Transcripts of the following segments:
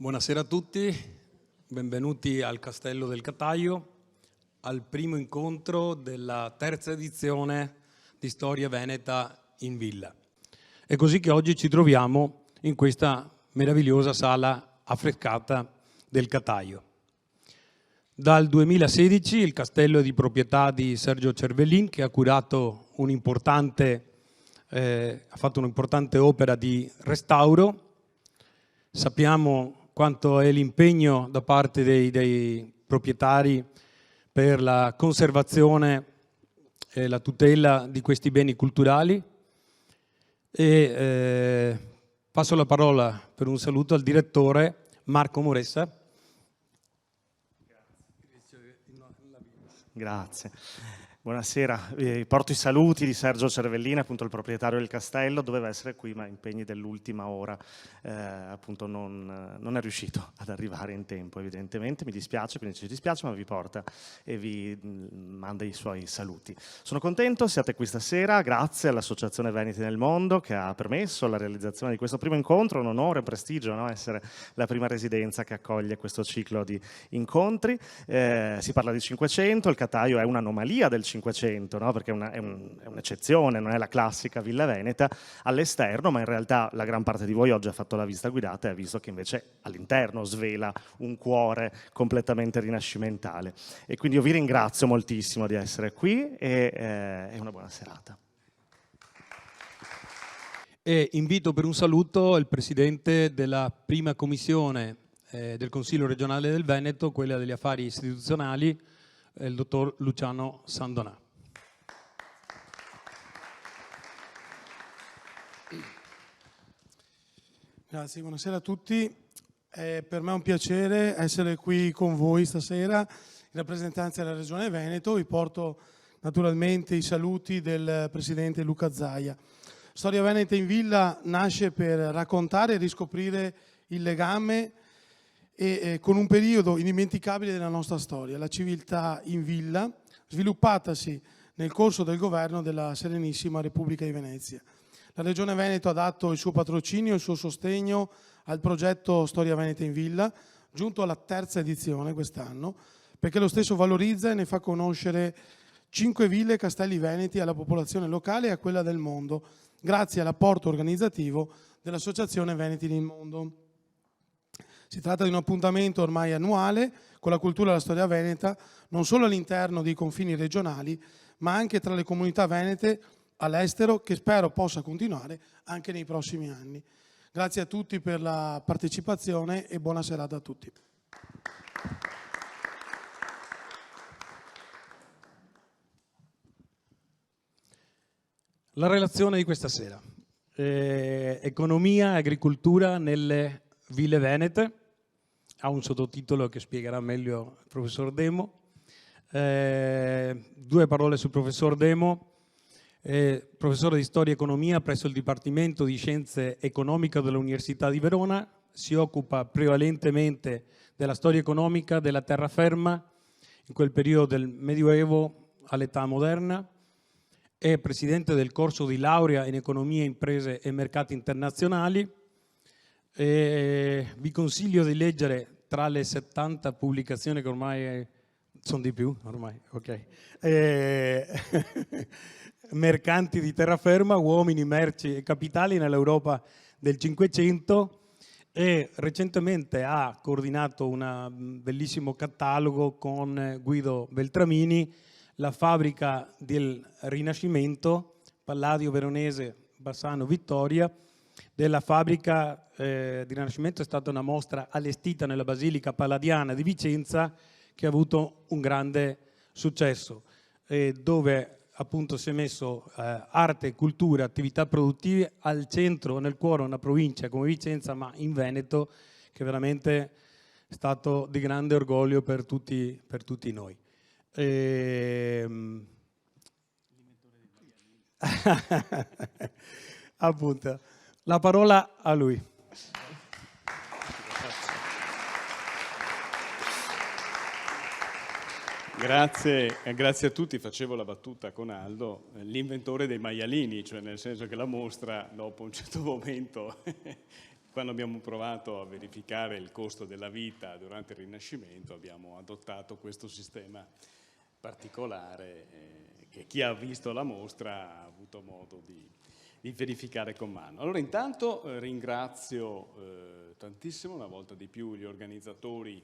Buonasera a tutti, benvenuti al Castello del Cataio, al primo incontro della terza edizione di Storia Veneta in Villa. È così che oggi ci troviamo in questa meravigliosa sala affrescata del Cataio. Dal 2016 il castello è di proprietà di Sergio Cervellin, che ha curato ha fatto un'importante opera di restauro. Sappiamo quanto è l'impegno da parte dei proprietari per la conservazione e la tutela di questi beni culturali. Passo la parola per un saluto al direttore Marco Moressa. Grazie. Buonasera, porto i saluti di Sergio Cervellin, appunto il proprietario del castello. Doveva essere qui ma impegni dell'ultima ora, appunto non è riuscito ad arrivare in tempo evidentemente, mi dispiace, quindi ci dispiace, ma vi porta e vi manda i suoi saluti. Sono contento, siate qui stasera, grazie all'Associazione Veneti nel Mondo che ha permesso la realizzazione di questo primo incontro, un onore, un prestigio, no? Essere la prima residenza che accoglie questo ciclo di incontri. Si parla di 500, il Cataio è un'anomalia del 500, no? Perché è un'eccezione, non è la classica Villa Veneta all'esterno, ma in realtà la gran parte di voi oggi ha fatto la visita guidata e ha visto che invece all'interno svela un cuore completamente rinascimentale. E quindi io vi ringrazio moltissimo di essere qui e una buona serata. E invito per un saluto il presidente della prima commissione del Consiglio regionale del Veneto, quella degli affari istituzionali, il dottor Luciano Sandonà. Grazie, buonasera a tutti. Per me è un piacere essere qui con voi stasera in rappresentanza della Regione Veneto. Vi porto naturalmente i saluti del Presidente Luca Zaia. Storia Veneta in Villa nasce per raccontare e riscoprire il legame con un periodo indimenticabile della nostra storia, la civiltà in villa, sviluppatasi nel corso del governo della Serenissima Repubblica di Venezia. La Regione Veneto ha dato il suo patrocinio e il suo sostegno al progetto Storia Veneta in Villa, giunto alla terza edizione quest'anno, perché lo stesso valorizza e ne fa conoscere 5 ville e castelli veneti alla popolazione locale e a quella del mondo, grazie all'apporto organizzativo dell'Associazione Veneti nel Mondo. Si tratta di un appuntamento ormai annuale con la cultura e la storia veneta, non solo all'interno dei confini regionali, ma anche tra le comunità venete all'estero, che spero possa continuare anche nei prossimi anni. Grazie a tutti per la partecipazione e buona serata a tutti. La relazione di questa sera. Economia e agricoltura nelle ville venete. Ha un sottotitolo che spiegherà meglio il professor Demo. 2 parole sul professor Demo. Professore di Storia e Economia presso il Dipartimento di Scienze Economiche dell'Università di Verona. Si occupa prevalentemente della storia economica della terraferma in quel periodo del Medioevo all'età moderna. È presidente del corso di laurea in Economia, Imprese e Mercati Internazionali. Vi consiglio di leggere tra le 70 pubblicazioni che ormai sono di più, ormai, ok. Mercanti di terraferma, uomini, merci e capitali nell'Europa del Cinquecento, e recentemente ha coordinato un bellissimo catalogo con Guido Beltramini, la fabbrica del Rinascimento, Palladio Veronese, Bassano, Vittoria. Della fabbrica di Rinascimento è stata una mostra allestita nella Basilica Palladiana di Vicenza che ha avuto un grande successo, dove appunto si è messo arte, cultura, attività produttive al centro, nel cuore, una provincia come Vicenza, ma in Veneto, che veramente è stato di grande orgoglio per tutti noi. Appunto, la parola a lui. Grazie a tutti. Facevo la battuta con Aldo, l'inventore dei maialini, cioè nel senso che la mostra dopo un certo momento quando abbiamo provato a verificare il costo della vita durante il Rinascimento abbiamo adottato questo sistema particolare che chi ha visto la mostra ha avuto modo di verificare con mano. Allora intanto ringrazio tantissimo, una volta di più, gli organizzatori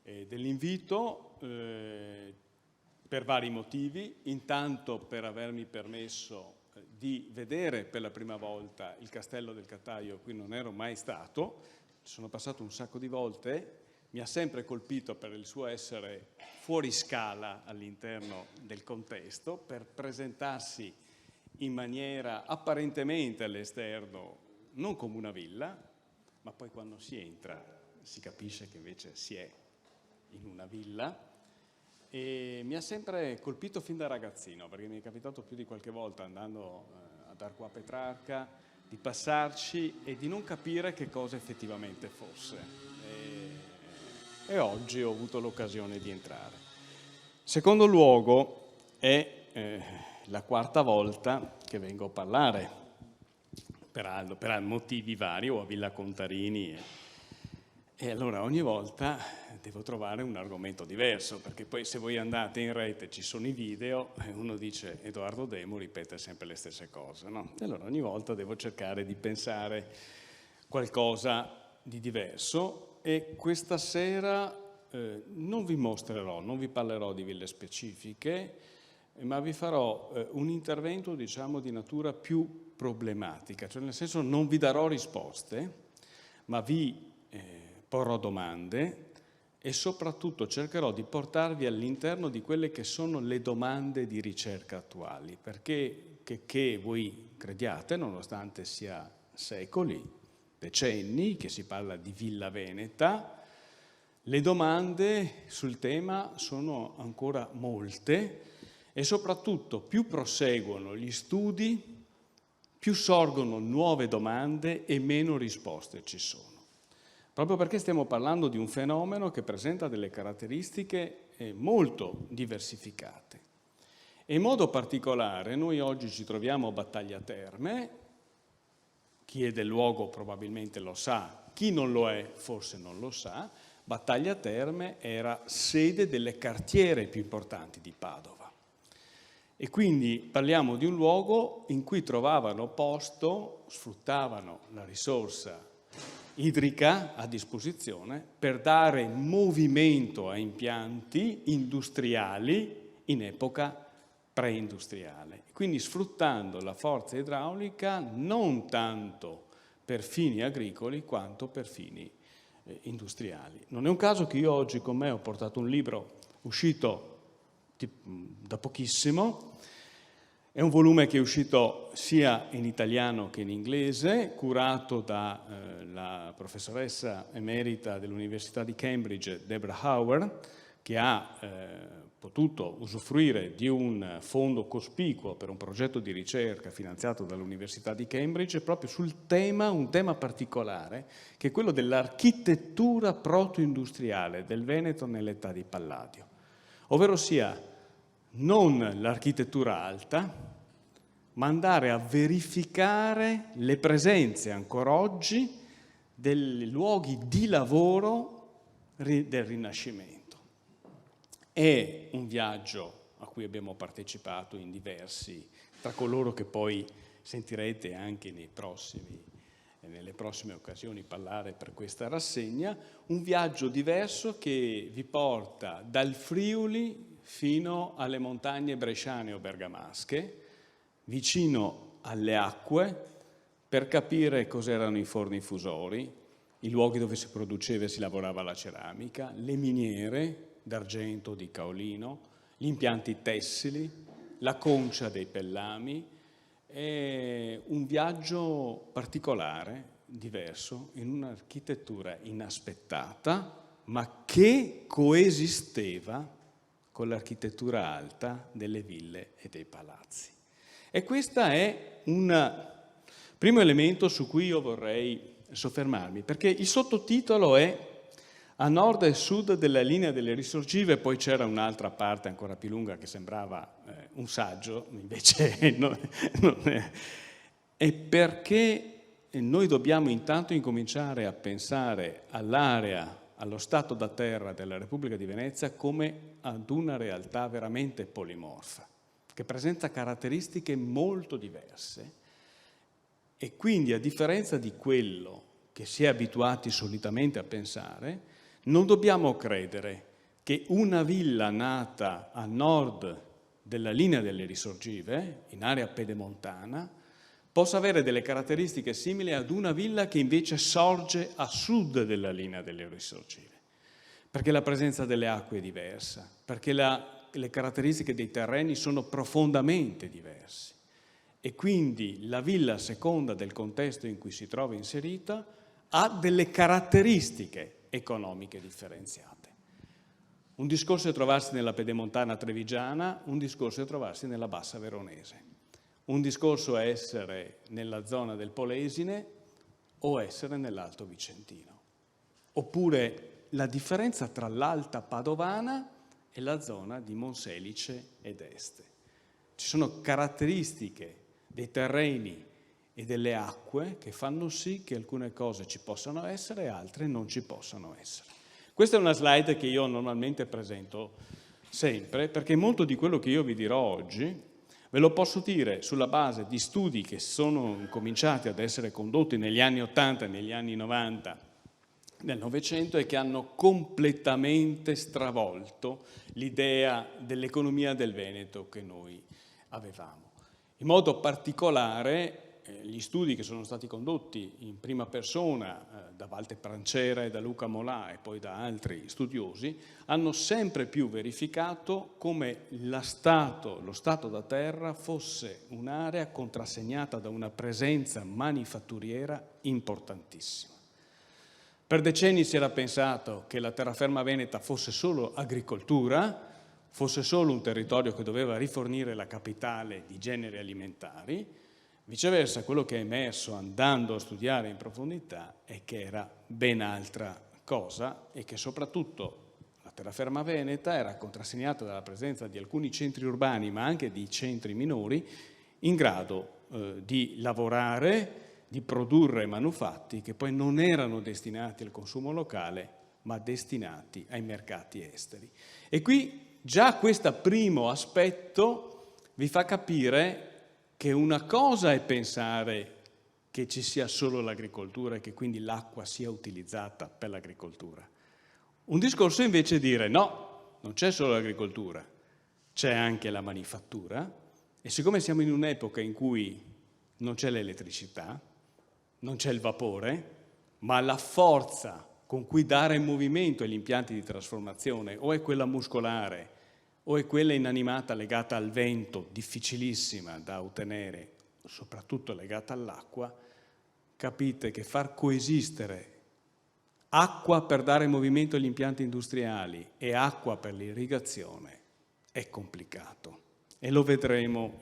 dell'invito per vari motivi. Intanto per avermi permesso di vedere per la prima volta il Castello del Cattaio, qui non ero mai stato, ci sono passato un sacco di volte, mi ha sempre colpito per il suo essere fuori scala all'interno del contesto, per presentarsi in maniera apparentemente all'esterno non come una villa, ma poi quando si entra si capisce che invece si è in una villa. E mi ha sempre colpito fin da ragazzino, perché mi è capitato più di qualche volta andando ad Arco a Petrarca di passarci e di non capire che cosa effettivamente fosse. E oggi ho avuto l'occasione di entrare. Secondo luogo è la quarta volta che vengo a parlare, per motivi vari, o a Villa Contarini, e allora ogni volta devo trovare un argomento diverso, perché poi se voi andate in rete ci sono i video e uno dice Edoardo Demo ripete sempre le stesse cose, no? E allora ogni volta devo cercare di pensare qualcosa di diverso, e questa sera non vi mostrerò, non vi parlerò di ville specifiche, ma vi farò un intervento, diciamo, di natura più problematica, cioè nel senso non vi darò risposte, ma vi porrò domande e soprattutto cercherò di portarvi all'interno di quelle che sono le domande di ricerca attuali, perché che voi crediate, nonostante sia secoli, decenni, che si parla di Villa Veneta, le domande sul tema sono ancora molte e soprattutto più proseguono gli studi, più sorgono nuove domande e meno risposte ci sono. Proprio perché stiamo parlando di un fenomeno che presenta delle caratteristiche molto diversificate. E in modo particolare noi oggi ci troviamo a Battaglia Terme, chi è del luogo probabilmente lo sa, chi non lo è forse non lo sa. Battaglia Terme era sede delle cartiere più importanti di Padova. E quindi parliamo di un luogo in cui trovavano posto, sfruttavano la risorsa idrica a disposizione per dare movimento a impianti industriali in epoca preindustriale, quindi sfruttando la forza idraulica non tanto per fini agricoli quanto per fini industriali. Non è un caso che io oggi con me ho portato un libro uscito da pochissimo. È un volume che è uscito sia in italiano che in inglese, curato dalla professoressa emerita dell'Università di Cambridge, Deborah Howard, che ha potuto usufruire di un fondo cospicuo per un progetto di ricerca finanziato dall'Università di Cambridge proprio sul tema, un tema particolare, che è quello dell'architettura proto-industriale del Veneto nell'età di Palladio, ovvero sia non l'architettura alta, ma andare a verificare le presenze ancora oggi dei luoghi di lavoro del Rinascimento. È un viaggio a cui abbiamo partecipato in diversi, tra coloro che poi sentirete anche nelle prossime occasioni parlare per questa rassegna, un viaggio diverso che vi porta dal Friuli fino alle montagne bresciane o bergamasche, vicino alle acque, per capire cos'erano i forni fusori, i luoghi dove si produceva e si lavorava la ceramica, le miniere d'argento, di caolino, gli impianti tessili, la concia dei pellami. È un viaggio particolare, diverso, in un'architettura inaspettata, ma che coesisteva con l'architettura alta delle ville e dei palazzi. E questo è un primo elemento su cui io vorrei soffermarmi, perché il sottotitolo è a nord e sud della linea delle risorgive, poi c'era un'altra parte ancora più lunga che sembrava un saggio, invece non è. E perché noi dobbiamo intanto incominciare a pensare all'area, allo stato da terra della Repubblica di Venezia come ad una realtà veramente polimorfa, che presenta caratteristiche molto diverse e quindi, a differenza di quello che si è abituati solitamente a pensare, non dobbiamo credere che una villa nata a nord della linea delle risorgive, in area pedemontana, possa avere delle caratteristiche simili ad una villa che invece sorge a sud della linea delle risorgive, perché la presenza delle acque è diversa, perché le caratteristiche dei terreni sono profondamente diverse e quindi la villa, a seconda del contesto in cui si trova inserita, ha delle caratteristiche economiche differenziate. Un discorso è trovarsi nella pedemontana trevigiana, un discorso è trovarsi nella bassa veronese. Un discorso è essere nella zona del Polesine o essere nell'Alto Vicentino. Oppure la differenza tra l'Alta Padovana e la zona di Monselice ed Este. Ci sono caratteristiche dei terreni e delle acque che fanno sì che alcune cose ci possano essere e altre non ci possano essere. Questa è una slide che io normalmente presento sempre, perché molto di quello che io vi dirò oggi ve lo posso dire sulla base di studi che sono cominciati ad essere condotti negli anni 80 e negli anni 90 del Novecento e che hanno completamente stravolto l'idea dell'economia del Veneto che noi avevamo. In modo particolare gli studi che sono stati condotti in prima persona da Walter Prancera e da Luca Molà e poi da altri studiosi hanno sempre più verificato come lo stato da terra fosse un'area contrassegnata da una presenza manifatturiera importantissima. Per decenni si era pensato che la terraferma veneta fosse solo agricoltura, fosse solo un territorio che doveva rifornire la capitale di generi alimentari. Viceversa, quello che è emerso andando a studiare in profondità è che era ben altra cosa e che soprattutto la terraferma veneta era contrassegnata dalla presenza di alcuni centri urbani, ma anche di centri minori, in grado di lavorare, di produrre manufatti che poi non erano destinati al consumo locale, ma destinati ai mercati esteri. E qui già questo primo aspetto vi fa capire che una cosa è pensare che ci sia solo l'agricoltura e che quindi l'acqua sia utilizzata per l'agricoltura. Un discorso invece è dire no, non c'è solo l'agricoltura, c'è anche la manifattura e siccome siamo in un'epoca in cui non c'è l'elettricità, non c'è il vapore, ma la forza con cui dare movimento agli impianti di trasformazione o è quella muscolare o è quella inanimata legata al vento, difficilissima da ottenere, soprattutto legata all'acqua, capite che far coesistere acqua per dare movimento agli impianti industriali e acqua per l'irrigazione è complicato e lo vedremo.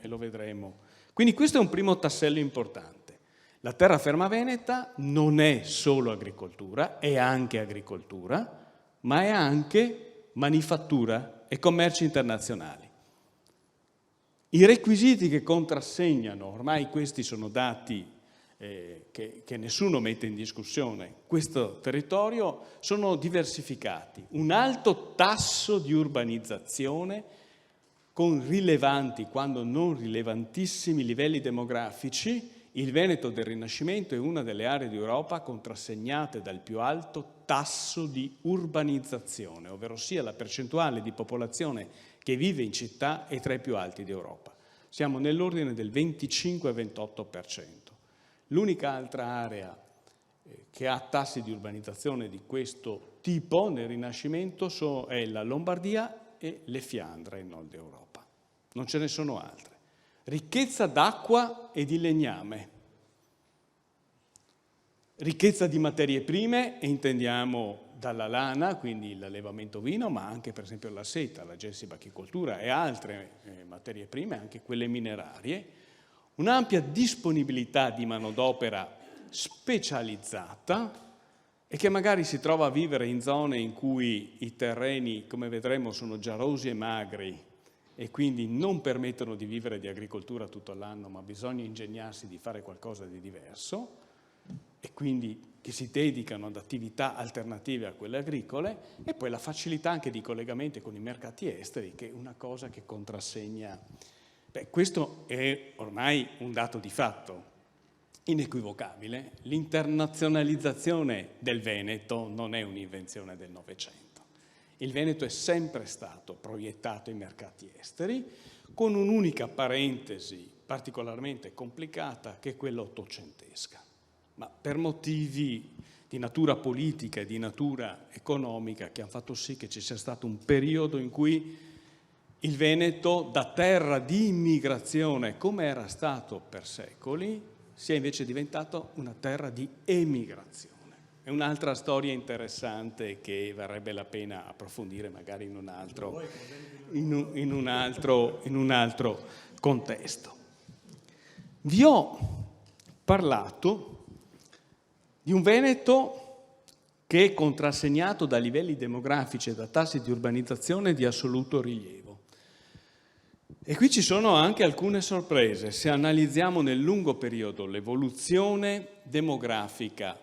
Quindi questo è un primo tassello importante. La terraferma veneta non è solo agricoltura, è anche agricoltura, ma è anche manifattura e commerci internazionali. I requisiti che contrassegnano, ormai questi sono dati che nessuno mette in discussione, questo territorio sono diversificati. Un alto tasso di urbanizzazione con rilevanti, quando non rilevantissimi, livelli demografici. Il Veneto del Rinascimento è una delle aree d'Europa contrassegnate dal più alto tasso di urbanizzazione, ovvero sia la percentuale di popolazione che vive in città è tra i più alti d'Europa. Siamo nell'ordine del 25-28%. L'unica altra area che ha tassi di urbanizzazione di questo tipo nel Rinascimento è la Lombardia e le Fiandre in nord Europa. Non ce ne sono altre. Ricchezza d'acqua e di legname, ricchezza di materie prime, e intendiamo dalla lana, quindi l'allevamento ovino, ma anche per esempio la seta, la gelsibachicoltura e altre materie prime, anche quelle minerarie, un'ampia disponibilità di manodopera specializzata e che magari si trova a vivere in zone in cui i terreni, come vedremo, sono giarosi e magri, e quindi non permettono di vivere di agricoltura tutto l'anno, ma bisogna ingegnarsi di fare qualcosa di diverso. e quindi che si dedicano ad attività alternative a quelle agricole, e poi la facilità anche di collegamenti con i mercati esteri, che è una cosa che contrassegna. Questo è ormai un dato di fatto inequivocabile. L'internazionalizzazione del Veneto non è un'invenzione del Novecento. Il Veneto è sempre stato proiettato ai mercati esteri, con un'unica parentesi particolarmente complicata, che è quella ottocentesca. Ma per motivi di natura politica e di natura economica, che hanno fatto sì che ci sia stato un periodo in cui il Veneto, da terra di immigrazione, come era stato per secoli, sia invece diventato una terra di emigrazione. È un'altra storia interessante che varrebbe la pena approfondire magari in un altro contesto. Vi ho parlato di un Veneto che è contrassegnato da livelli demografici e da tassi di urbanizzazione di assoluto rilievo. E qui ci sono anche alcune sorprese. Se analizziamo nel lungo periodo l'evoluzione demografica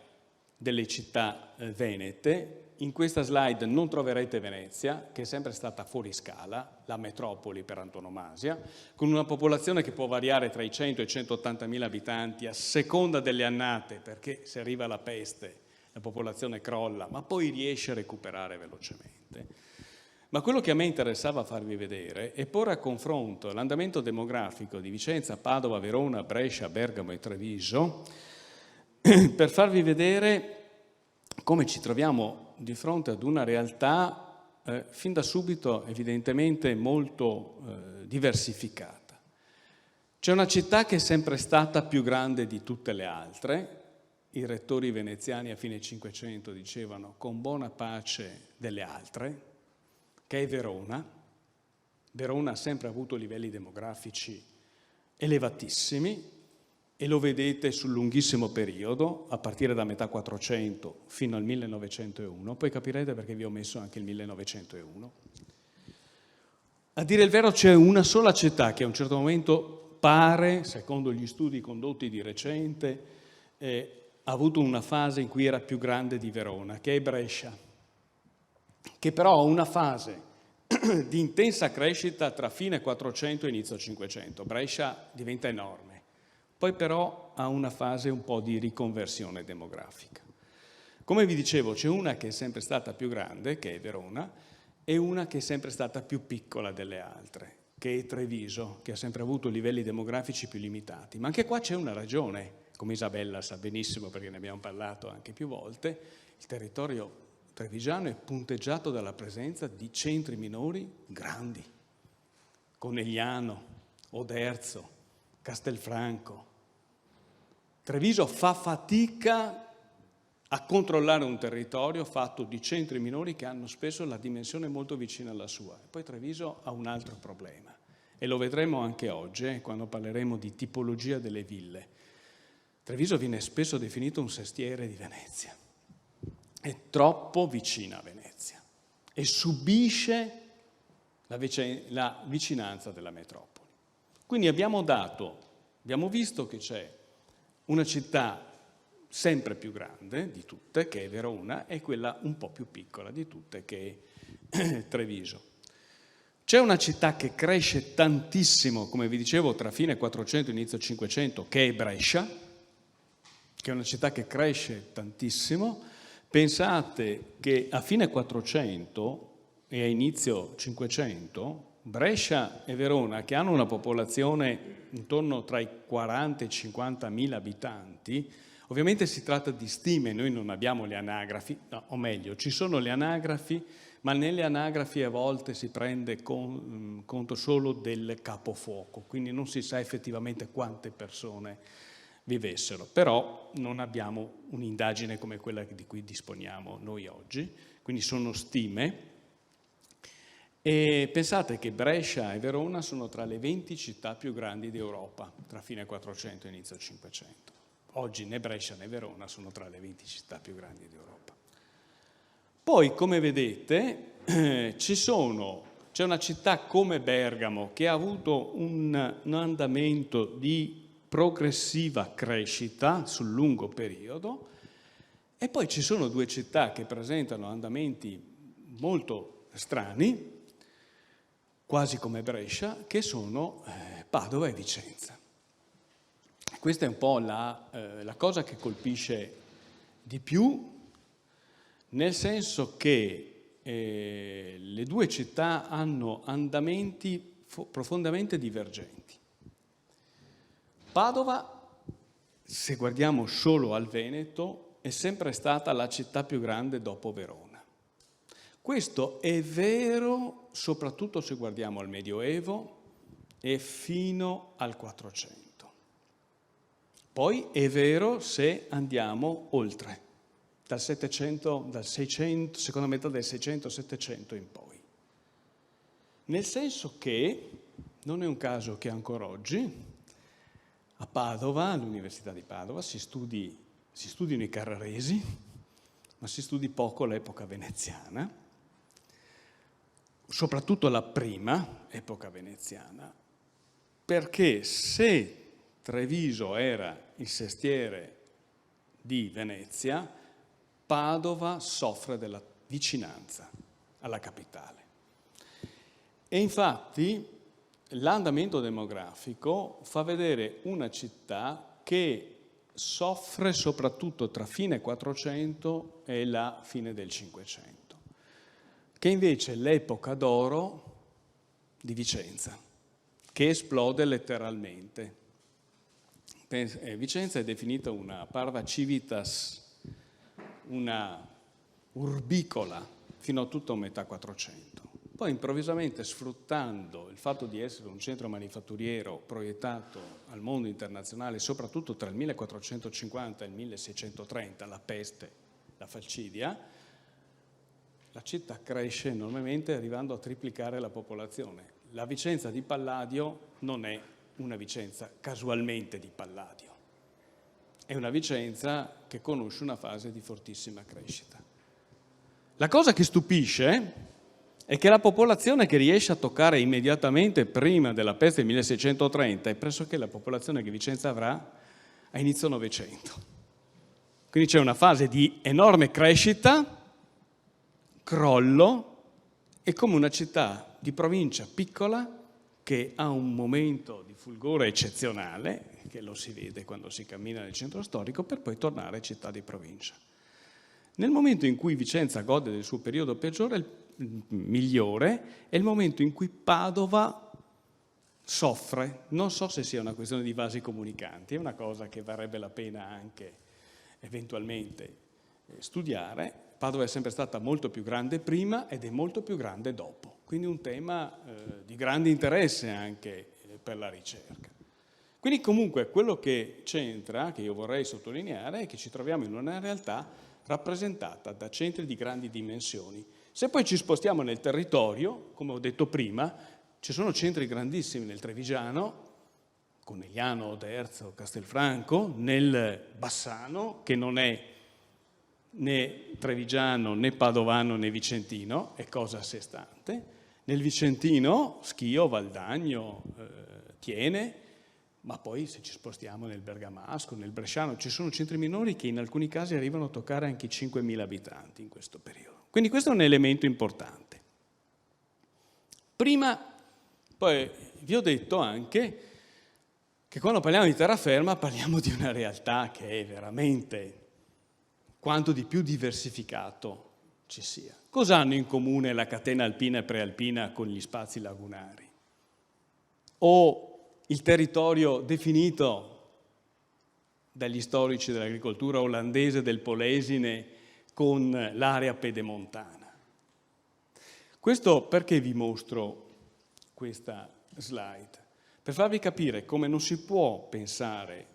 delle città venete, in questa slide non troverete Venezia, che è sempre stata fuori scala, la metropoli per antonomasia, con una popolazione che può variare tra i 100 e i 180 mila abitanti a seconda delle annate, perché se arriva la peste la popolazione crolla, ma poi riesce a recuperare velocemente. Ma quello che a me interessava farvi vedere è porre a confronto l'andamento demografico di Vicenza, Padova, Verona, Brescia, Bergamo e Treviso, per farvi vedere come ci troviamo di fronte ad una realtà fin da subito evidentemente molto diversificata. C'è una città che è sempre stata più grande di tutte le altre. I rettori veneziani a fine Cinquecento dicevano con buona pace delle altre, che è Verona. Verona ha sempre avuto livelli demografici elevatissimi, e lo vedete sul lunghissimo periodo, a partire da metà 400 fino al 1901, poi capirete perché vi ho messo anche il 1901. A dire il vero c'è una sola città che a un certo momento pare, secondo gli studi condotti di recente, ha avuto una fase in cui era più grande di Verona, che è Brescia, che però ha una fase di intensa crescita tra fine 400 e inizio 500. Brescia diventa enorme. Poi però ha una fase un po' di riconversione demografica. Come vi dicevo, c'è una che è sempre stata più grande, che è Verona, e una che è sempre stata più piccola delle altre, che è Treviso, che ha sempre avuto livelli demografici più limitati. Ma anche qua c'è una ragione, come Isabella sa benissimo perché ne abbiamo parlato anche più volte. Il territorio trevigiano è punteggiato dalla presenza di centri minori grandi, Conegliano, Oderzo, Castelfranco. Treviso fa fatica a controllare un territorio fatto di centri minori che hanno spesso la dimensione molto vicina alla sua. E poi Treviso ha un altro problema, e lo vedremo anche oggi quando parleremo di tipologia delle ville. Treviso viene spesso definito un sestiere di Venezia. È troppo vicina a Venezia e subisce la vicinanza della metropoli. Quindi abbiamo visto che c'è una città sempre più grande di tutte, che è Verona, e quella un po' più piccola di tutte, che è Treviso. C'è una città che cresce tantissimo, come vi dicevo, tra fine 400 e inizio 500, che è Brescia, che è una città che cresce tantissimo. Pensate che a fine 400 e a inizio 500 Brescia e Verona, che hanno una popolazione intorno tra i 40 e i 50 mila abitanti, ovviamente si tratta di stime, noi non abbiamo le anagrafi, no, o meglio, ci sono le anagrafi, ma nelle anagrafi a volte si prende conto solo del capofuoco, quindi non si sa effettivamente quante persone vivessero, però non abbiamo un'indagine come quella di cui disponiamo noi oggi, quindi sono stime. E pensate che Brescia e Verona sono tra le 20 città più grandi d'Europa, tra fine 400 e inizio 500. Oggi né Brescia né Verona sono tra le 20 città più grandi d'Europa. Poi, come vedete, c'è una città come Bergamo che ha avuto un andamento di progressiva crescita sul lungo periodo, e poi ci sono due città che presentano andamenti molto strani, quasi come Brescia, che sono Padova e Vicenza. Questa è un po' la cosa che colpisce di più, nel senso che le due città hanno andamenti profondamente divergenti. Padova, se guardiamo solo al Veneto, è sempre stata la città più grande dopo Verona. Questo è vero soprattutto se guardiamo al Medioevo e fino al 400. Poi è vero se andiamo oltre, dal 700, dal 600, seconda metà del 600-700 in poi. Nel senso che non è un caso che ancora oggi a Padova, all'Università di Padova, si studino i Carraresi, ma si studi poco l'epoca veneziana, soprattutto la prima epoca veneziana, perché se Treviso era il sestiere di Venezia, Padova soffre della vicinanza alla capitale. E infatti l'andamento demografico fa vedere una città che soffre soprattutto tra fine 400 e la fine del 500, che invece è l'epoca d'oro di Vicenza, che esplode letteralmente. Vicenza è definita una parva civitas, una urbicola, fino a tutta metà 400. Poi improvvisamente, sfruttando il fatto di essere un centro manifatturiero proiettato al mondo internazionale, soprattutto tra il 1450 e il 1630, la peste, la falcidia, la città cresce enormemente, arrivando a triplicare la popolazione. La Vicenza di Palladio non è una Vicenza casualmente di Palladio, è una Vicenza che conosce una fase di fortissima crescita. La cosa che stupisce è che la popolazione che riesce a toccare immediatamente prima della peste del 1630 è pressoché la popolazione che Vicenza avrà a inizio Novecento. Quindi c'è una fase di enorme crescita, crollo, e come una città di provincia piccola che ha un momento di fulgore eccezionale, che lo si vede quando si cammina nel centro storico, per poi tornare città di provincia. Nel momento in cui Vicenza gode del suo periodo peggiore, migliore, è il momento in cui Padova soffre. Non so se sia una questione di vasi comunicanti, è una cosa che varrebbe la pena anche eventualmente studiare. Padova è sempre stata molto più grande prima ed è molto più grande dopo, quindi un tema di grande interesse anche per la ricerca. Quindi comunque quello che c'entra, che io vorrei sottolineare, è che ci troviamo in una realtà rappresentata da centri di grandi dimensioni. Se poi ci spostiamo nel territorio, come ho detto prima, ci sono centri grandissimi nel Trevigiano, Conegliano, Oderzo, Castelfranco, nel Bassano, che non è né trevigiano, né padovano, né vicentino, è cosa a sé stante, nel Vicentino, Schio, Valdagno, Tiene, ma poi se ci spostiamo nel Bergamasco, nel Bresciano, ci sono centri minori che in alcuni casi arrivano a toccare anche i 5.000 abitanti in questo periodo. Quindi questo è un elemento importante. Prima, poi vi ho detto anche che quando parliamo di terraferma parliamo di una realtà che è veramente quanto di più diversificato ci sia. Cosa hanno in comune la catena alpina e prealpina con gli spazi lagunari? O il territorio definito dagli storici dell'agricoltura olandese del Polesine con l'area pedemontana. Questo perché vi mostro questa slide? Per farvi capire come non si può pensare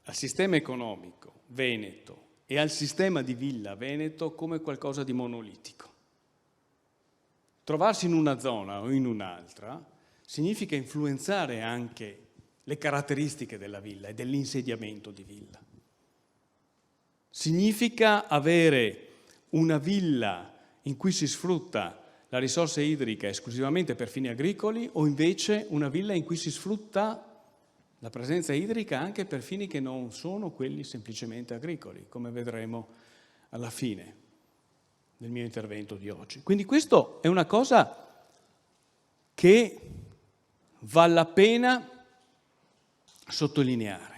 al sistema economico veneto e al sistema di villa veneto come qualcosa di monolitico. Trovarsi in una zona o in un'altra significa influenzare anche le caratteristiche della villa e dell'insediamento di villa. Significa avere una villa in cui si sfrutta la risorsa idrica esclusivamente per fini agricoli o invece una villa in cui si sfrutta la presenza idrica anche per fini che non sono quelli semplicemente agricoli, come vedremo alla fine del mio intervento di oggi. Quindi questo è una cosa che vale la pena sottolineare.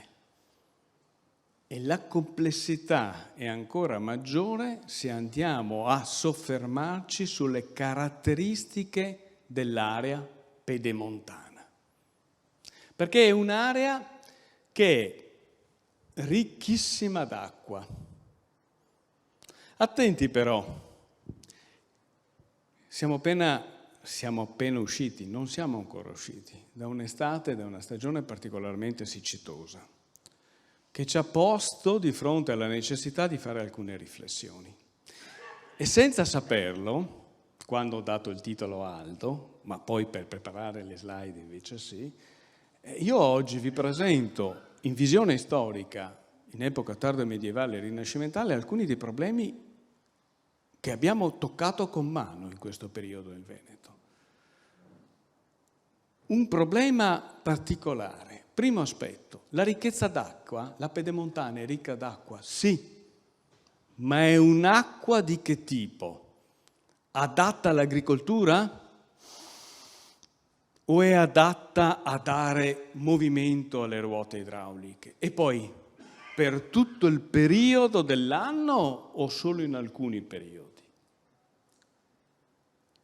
E la complessità è ancora maggiore se andiamo a soffermarci sulle caratteristiche dell'area pedemontana. Perché è un'area che è ricchissima d'acqua. Attenti però, siamo appena usciti, non siamo ancora usciti, da un'estate, da una stagione particolarmente siccitosa, che ci ha posto di fronte alla necessità di fare alcune riflessioni. E senza saperlo, quando ho dato il titolo a Aldo, ma poi per preparare le slide invece sì, io oggi vi presento in visione storica, in epoca tardo medievale e rinascimentale, alcuni dei problemi che abbiamo toccato con mano in questo periodo del Veneto. Un problema particolare. Primo aspetto, la ricchezza d'acqua, la pedemontana è ricca d'acqua, sì, ma è un'acqua di che tipo? Adatta all'agricoltura? O è adatta a dare movimento alle ruote idrauliche? E poi, per tutto il periodo dell'anno o solo in alcuni periodi?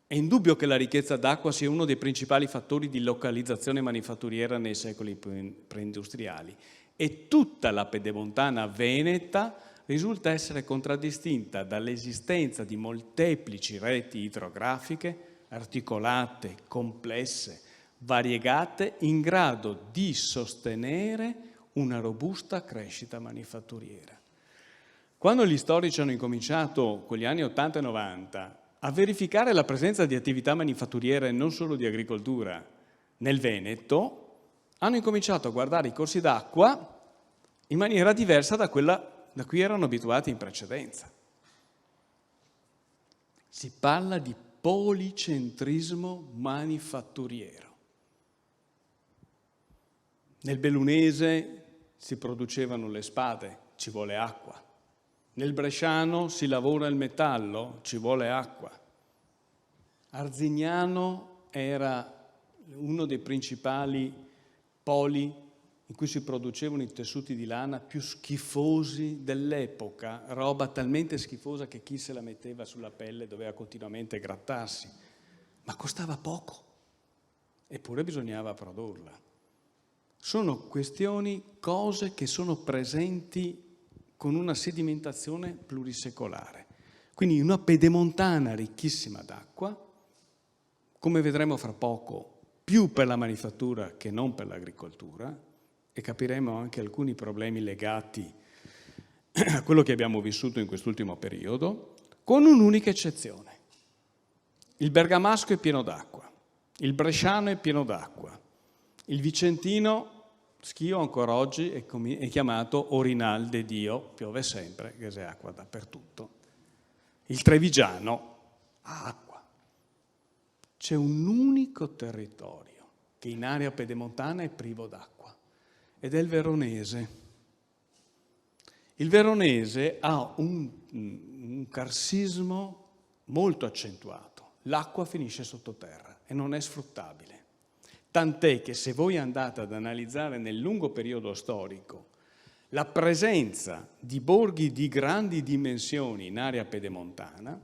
È indubbio che la ricchezza d'acqua sia uno dei principali fattori di localizzazione manifatturiera nei secoli preindustriali e tutta la pedemontana veneta risulta essere contraddistinta dall'esistenza di molteplici reti idrografiche articolate, complesse, variegate, in grado di sostenere una robusta crescita manifatturiera. Quando gli storici hanno incominciato con gli anni 80 e 90 a verificare la presenza di attività manifatturiere, non solo di agricoltura, nel Veneto, hanno incominciato a guardare i corsi d'acqua in maniera diversa da quella da cui erano abituati in precedenza. Si parla di policentrismo manifatturiero. Nel Bellunese si producevano le spade, ci vuole acqua. Nel Bresciano si lavora il metallo, ci vuole acqua. Arzignano era uno dei principali poli in cui si producevano i tessuti di lana più schifosi dell'epoca, roba talmente schifosa che chi se la metteva sulla pelle doveva continuamente grattarsi, ma costava poco, eppure bisognava produrla. Sono questioni, cose che sono presenti con una sedimentazione plurisecolare. Quindi una pedemontana ricchissima d'acqua, come vedremo fra poco, più per la manifattura che non per l'agricoltura, e capiremo anche alcuni problemi legati a quello che abbiamo vissuto in quest'ultimo periodo, con un'unica eccezione. Il bergamasco è pieno d'acqua, il bresciano è pieno d'acqua, il vicentino, Schio ancora oggi è chiamato Orinal de Dio, piove sempre, che c'è acqua dappertutto. Il trevigiano ha acqua. C'è un unico territorio che in area pedemontana è privo d'acqua ed è il veronese. Il veronese ha un carsismo molto accentuato. L'acqua finisce sottoterra e non è sfruttabile. Tant'è che se voi andate ad analizzare nel lungo periodo storico la presenza di borghi di grandi dimensioni in area pedemontana,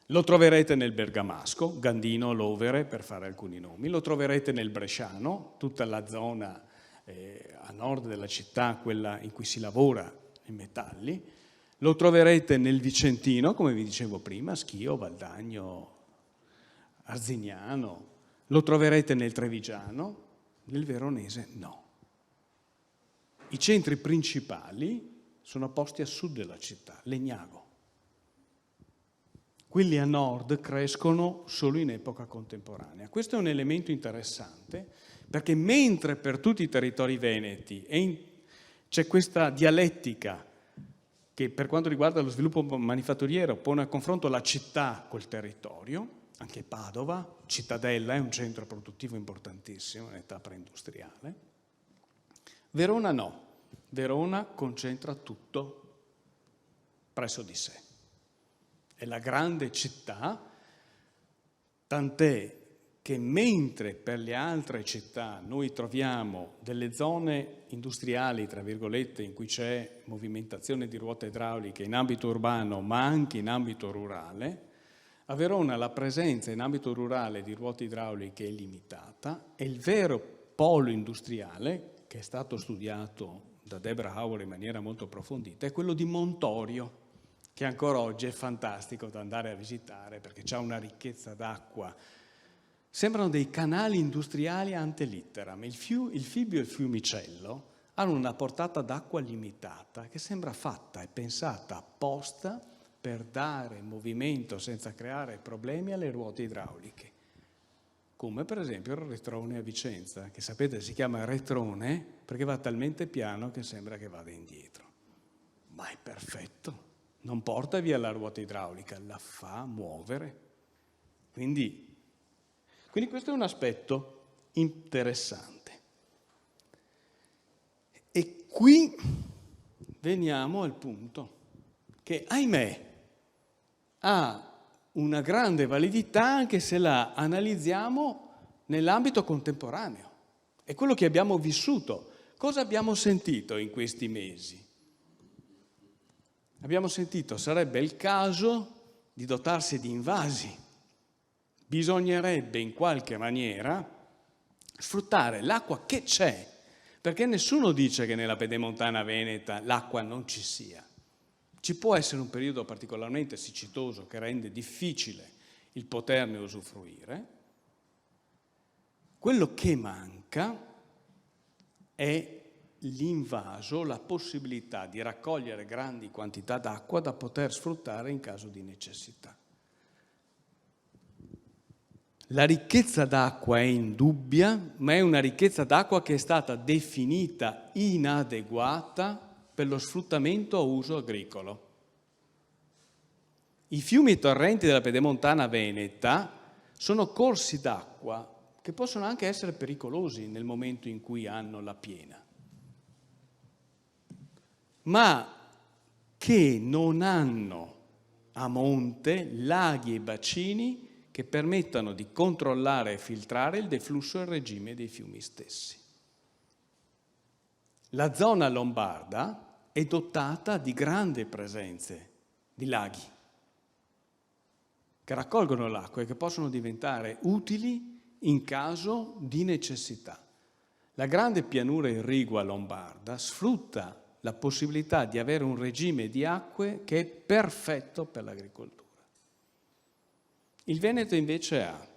lo troverete nel bergamasco, Gandino, Lovere, per fare alcuni nomi, lo troverete nel bresciano, tutta la zona a nord della città, quella in cui si lavora i metalli, lo troverete nel vicentino, come vi dicevo prima, Schio, Valdagno, Arzignano, lo troverete nel trevigiano, nel veronese no. I centri principali sono posti a sud della città, Legnago. Quelli a nord crescono solo in epoca contemporanea. Questo è un elemento interessante perché mentre per tutti i territori veneti c'è questa dialettica che per quanto riguarda lo sviluppo manifatturiero pone a confronto la città col territorio, anche Padova, Cittadella è un centro produttivo importantissimo in età preindustriale. Verona no. Verona concentra tutto presso di sé. È la grande città, tant'è che mentre per le altre città noi troviamo delle zone industriali, tra virgolette, in cui c'è movimentazione di ruote idrauliche in ambito urbano ma anche in ambito rurale, a Verona la presenza in ambito rurale di ruote idrauliche è limitata e il vero polo industriale, che è stato studiato da Deborah Howard in maniera molto approfondita, è quello di Montorio, che ancora oggi è fantastico da andare a visitare perché c'ha una ricchezza d'acqua. Sembrano dei canali industriali ante litteram. Il Fibbio e il Fiumicello hanno una portata d'acqua limitata che sembra fatta e pensata apposta per dare movimento senza creare problemi alle ruote idrauliche. Come per esempio il Retrone a Vicenza, che sapete si chiama Retrone perché va talmente piano che sembra che vada indietro. Ma è perfetto, non porta via la ruota idraulica, la fa muovere. Quindi questo è un aspetto interessante. E qui veniamo al punto che, ahimè, ha una grande validità anche se la analizziamo nell'ambito contemporaneo. È quello che abbiamo vissuto. Cosa abbiamo sentito in questi mesi? Abbiamo sentito sarebbe il caso di dotarsi di invasi. Bisognerebbe in qualche maniera sfruttare l'acqua che c'è, perché nessuno dice che nella pedemontana veneta l'acqua non ci sia. Ci può essere un periodo particolarmente siccitoso che rende difficile il poterne usufruire. Quello che manca è l'invaso, la possibilità di raccogliere grandi quantità d'acqua da poter sfruttare in caso di necessità. La ricchezza d'acqua è indubbia, ma è una ricchezza d'acqua che è stata definita inadeguata per lo sfruttamento a uso agricolo. I fiumi e torrenti della pedemontana veneta sono corsi d'acqua che possono anche essere pericolosi nel momento in cui hanno la piena, ma che non hanno a monte laghi e bacini che permettano di controllare e filtrare il deflusso e il regime dei fiumi stessi. La zona lombarda è dotata di grandi presenze di laghi che raccolgono l'acqua e che possono diventare utili in caso di necessità. La grande pianura irrigua lombarda sfrutta la possibilità di avere un regime di acque che è perfetto per l'agricoltura. Il Veneto invece ha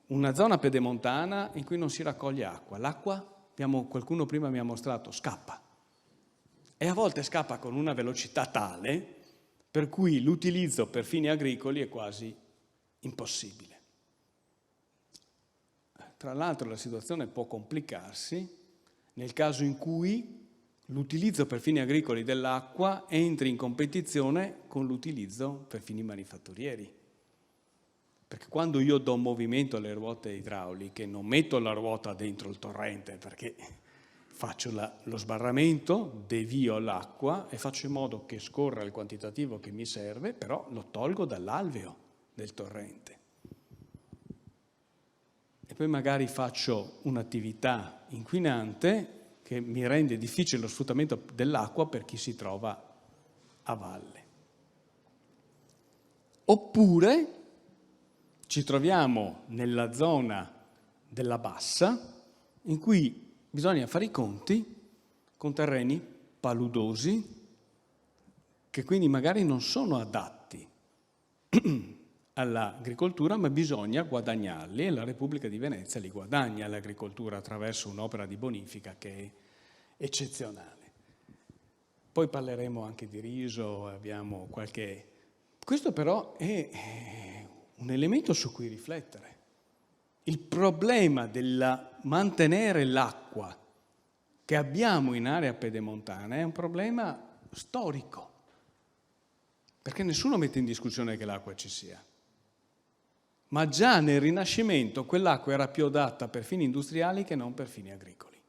una zona pedemontana in cui non si raccoglie acqua. L'acqua, qualcuno prima mi ha mostrato, scappa. E a volte scappa con una velocità tale per cui l'utilizzo per fini agricoli è quasi impossibile. Tra l'altro la situazione può complicarsi nel caso in cui l'utilizzo per fini agricoli dell'acqua entri in competizione con l'utilizzo per fini manifatturieri. Perché quando io do movimento alle ruote idrauliche non metto la ruota dentro il torrente perché faccio lo sbarramento, devio l'acqua e faccio in modo che scorra il quantitativo che mi serve, però lo tolgo dall'alveo del torrente. E poi magari faccio un'attività inquinante che mi rende difficile lo sfruttamento dell'acqua per chi si trova a valle. Oppure ci troviamo nella zona della bassa in cui bisogna fare i conti con terreni paludosi che quindi magari non sono adatti all'agricoltura, ma bisogna guadagnarli e la Repubblica di Venezia li guadagna all'agricoltura attraverso un'opera di bonifica che è eccezionale. Poi parleremo anche di riso, abbiamo qualche... Questo però è un elemento su cui riflettere. Il problema del mantenere l'acqua che abbiamo in area pedemontana è un problema storico, perché nessuno mette in discussione che l'acqua ci sia. Ma già nel Rinascimento quell'acqua era più adatta per fini industriali che non per fini agricoli.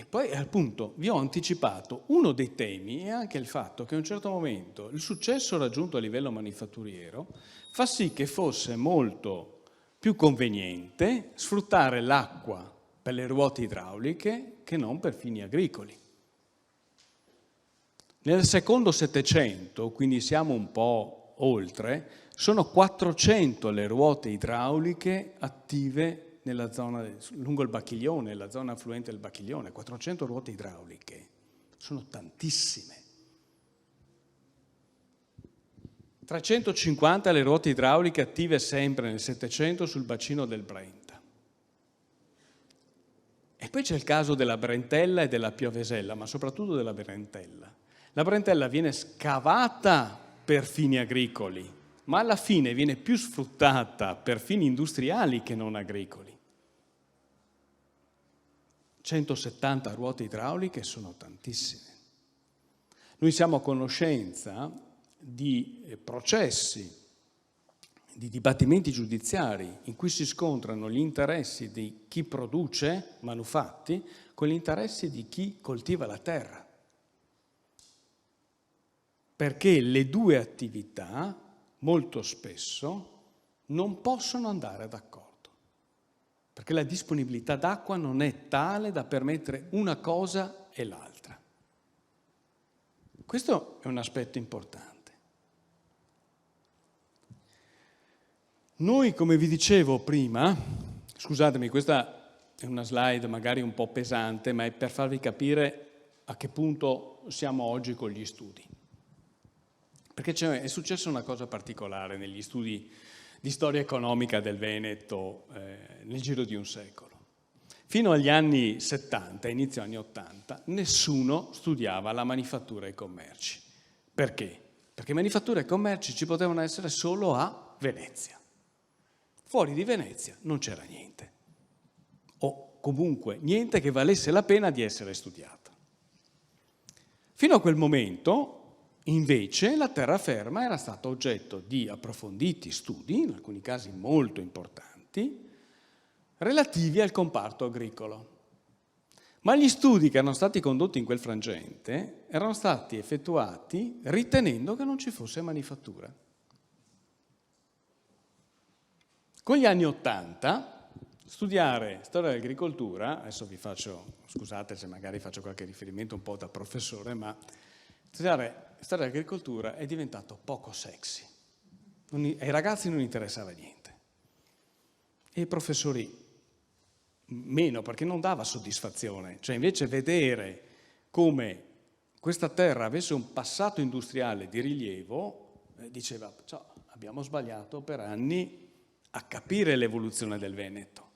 E poi appunto vi ho anticipato uno dei temi è anche il fatto che a un certo momento il successo raggiunto a livello manifatturiero fa sì che fosse molto più conveniente sfruttare l'acqua per le ruote idrauliche che non per fini agricoli. Nel secondo Settecento, quindi siamo un po' oltre, sono 400 le ruote idrauliche attive nella zona, lungo il Bacchiglione, la zona affluente del Bacchiglione. 400 ruote idrauliche, sono tantissime. 350 le ruote idrauliche attive sempre nel Settecento sul bacino del Brenta. E poi c'è il caso della Brentella e della Piovesella, ma soprattutto della Brentella. La Brentella viene scavata per fini agricoli, ma alla fine viene più sfruttata per fini industriali che non agricoli. 170 ruote idrauliche sono tantissime. Noi siamo a conoscenza di processi, di dibattimenti giudiziari in cui si scontrano gli interessi di chi produce manufatti con gli interessi di chi coltiva la terra. Perché le due attività molto spesso non possono andare d'accordo, perché la disponibilità d'acqua non è tale da permettere una cosa e l'altra. Questo è un aspetto importante. Noi, come vi dicevo prima, scusatemi, questa è una slide magari un po' pesante, ma è per farvi capire a che punto siamo oggi con gli studi. Perché è successa una cosa particolare negli studi di storia economica del Veneto nel giro di un secolo. Fino agli anni 70, inizio anni 80, nessuno studiava la manifattura e i commerci. Perché? Perché manifattura e commerci ci potevano essere solo a Venezia. Fuori di Venezia non c'era niente. O comunque niente che valesse la pena di essere studiata. Fino a quel momento, invece, la terraferma era stata oggetto di approfonditi studi, in alcuni casi molto importanti, relativi al comparto agricolo. Ma gli studi che erano stati condotti in quel frangente erano stati effettuati ritenendo che non ci fosse manifattura. Con gli anni '80, studiare storia dell'agricoltura, adesso vi faccio, scusate se magari faccio qualche riferimento un po' da professore, ma studiare storia dell'agricoltura è diventato poco sexy. Ai ragazzi non interessava niente. E ai professori meno, perché non dava soddisfazione. Cioè invece vedere come questa terra avesse un passato industriale di rilievo, diceva, abbiamo sbagliato per anni a capire l'evoluzione del Veneto.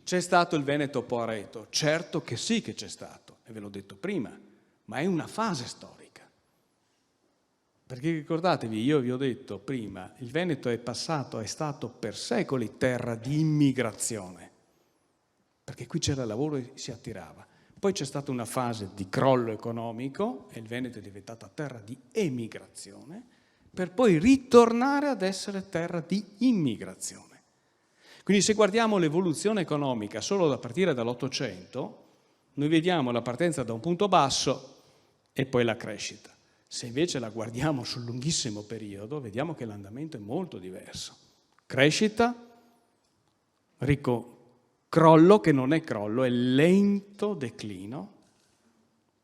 C'è stato il Veneto Poareto? Certo che sì che c'è stato, e ve l'ho detto prima, ma è una fase storica. Perché ricordatevi, io vi ho detto prima, il Veneto è stato per secoli terra di immigrazione, perché qui c'era lavoro e si attirava. Poi c'è stata una fase di crollo economico e il Veneto è diventata terra di emigrazione, per poi ritornare ad essere terra di immigrazione. Quindi se guardiamo l'evoluzione economica solo da partire dall'Ottocento, noi vediamo la partenza da un punto basso e poi la crescita. Se invece la guardiamo sul lunghissimo periodo, vediamo che l'andamento è molto diverso. Crescita, crollo che non è crollo, è lento declino,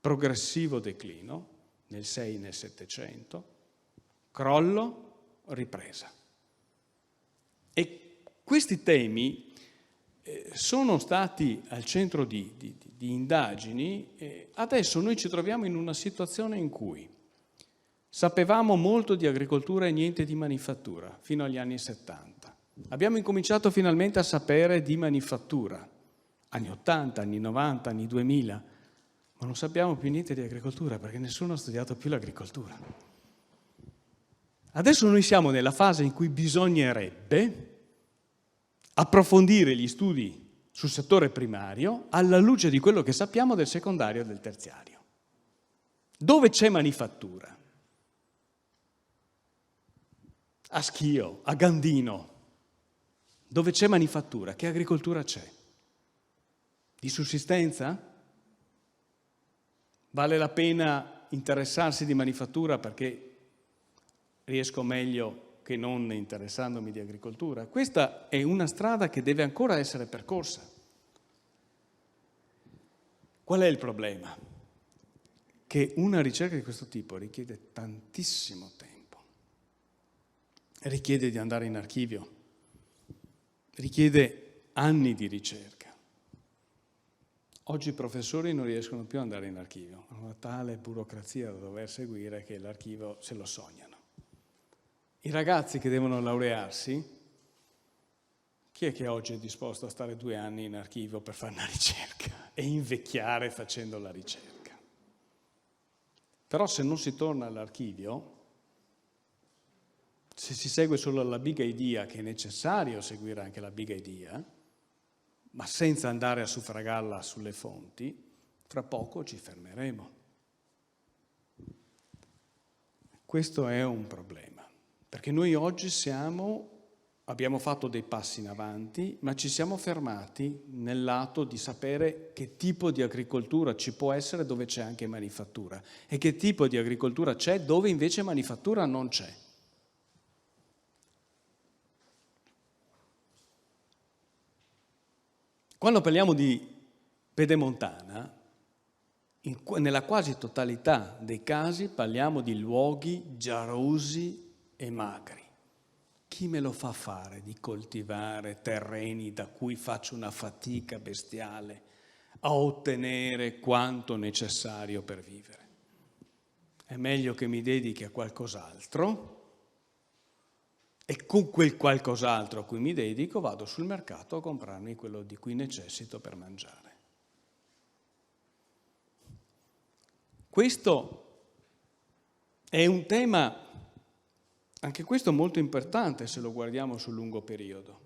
progressivo declino, nel 6 nel 700, crollo, ripresa. E questi temi sono stati al centro di indagini e adesso noi ci troviamo in una situazione in cui sapevamo molto di agricoltura e niente di manifattura fino agli anni 70. Abbiamo incominciato finalmente a sapere di manifattura, anni 80, anni 90, anni 2000, ma non sappiamo più niente di agricoltura perché nessuno ha studiato più l'agricoltura. Adesso noi siamo nella fase in cui bisognerebbe approfondire gli studi sul settore primario alla luce di quello che sappiamo del secondario e del terziario. Dove c'è manifattura? A Schio, a Gandino, dove c'è manifattura, che agricoltura c'è? Di sussistenza? vale la pena interessarsi di manifattura perché riesco meglio che non interessandomi di agricoltura. Questa è una strada che deve ancora essere percorsa. Qual è il problema? Che una ricerca di questo tipo richiede tantissimo tempo, richiede di andare in archivio, richiede anni di ricerca. Oggi i professori non riescono più ad andare in archivio, hanno una tale burocrazia da dover seguire che l'archivio se lo sognano. I ragazzi che devono laurearsi, chi è che oggi è disposto a stare 2 anni in archivio per fare una ricerca e invecchiare facendo la ricerca? Però se non si torna all'archivio, se si segue solo la big idea, che è necessario seguire anche la big idea, ma senza andare a suffragarla sulle fonti, fra poco ci fermeremo. Questo è un problema, perché noi oggi abbiamo fatto dei passi in avanti, ma ci siamo fermati nel lato di sapere che tipo di agricoltura ci può essere dove c'è anche manifattura e che tipo di agricoltura c'è dove invece manifattura non c'è. Quando parliamo di pedemontana, nella quasi totalità dei casi parliamo di luoghi giarosi e magri. Chi me lo fa fare di coltivare terreni da cui faccio una fatica bestiale a ottenere quanto necessario per vivere? È meglio che mi dedichi a qualcos'altro e con quel qualcos'altro a cui mi dedico vado sul mercato a comprarmi quello di cui necessito per mangiare. Questo è un tema, anche questo molto importante se lo guardiamo sul lungo periodo,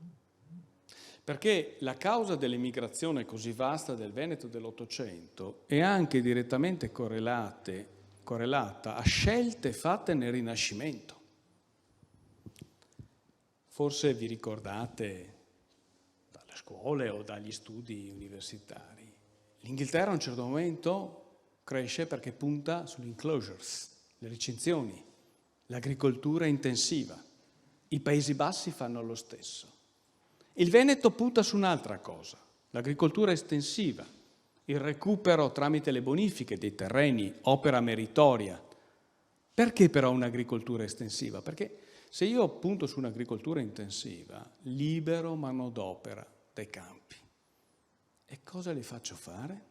perché la causa dell'emigrazione così vasta del Veneto dell'Ottocento è anche direttamente correlata a scelte fatte nel Rinascimento. Forse vi ricordate dalle scuole o dagli studi universitari, l'Inghilterra a un certo momento cresce perché punta sulle enclosures, le recinzioni, l'agricoltura intensiva. I Paesi Bassi fanno lo stesso. Il Veneto punta su un'altra cosa, l'agricoltura estensiva, il recupero tramite le bonifiche dei terreni, opera meritoria. Perché però un'agricoltura estensiva? Perché se io punto su un'agricoltura intensiva, libero manodopera dai campi. E cosa li faccio fare?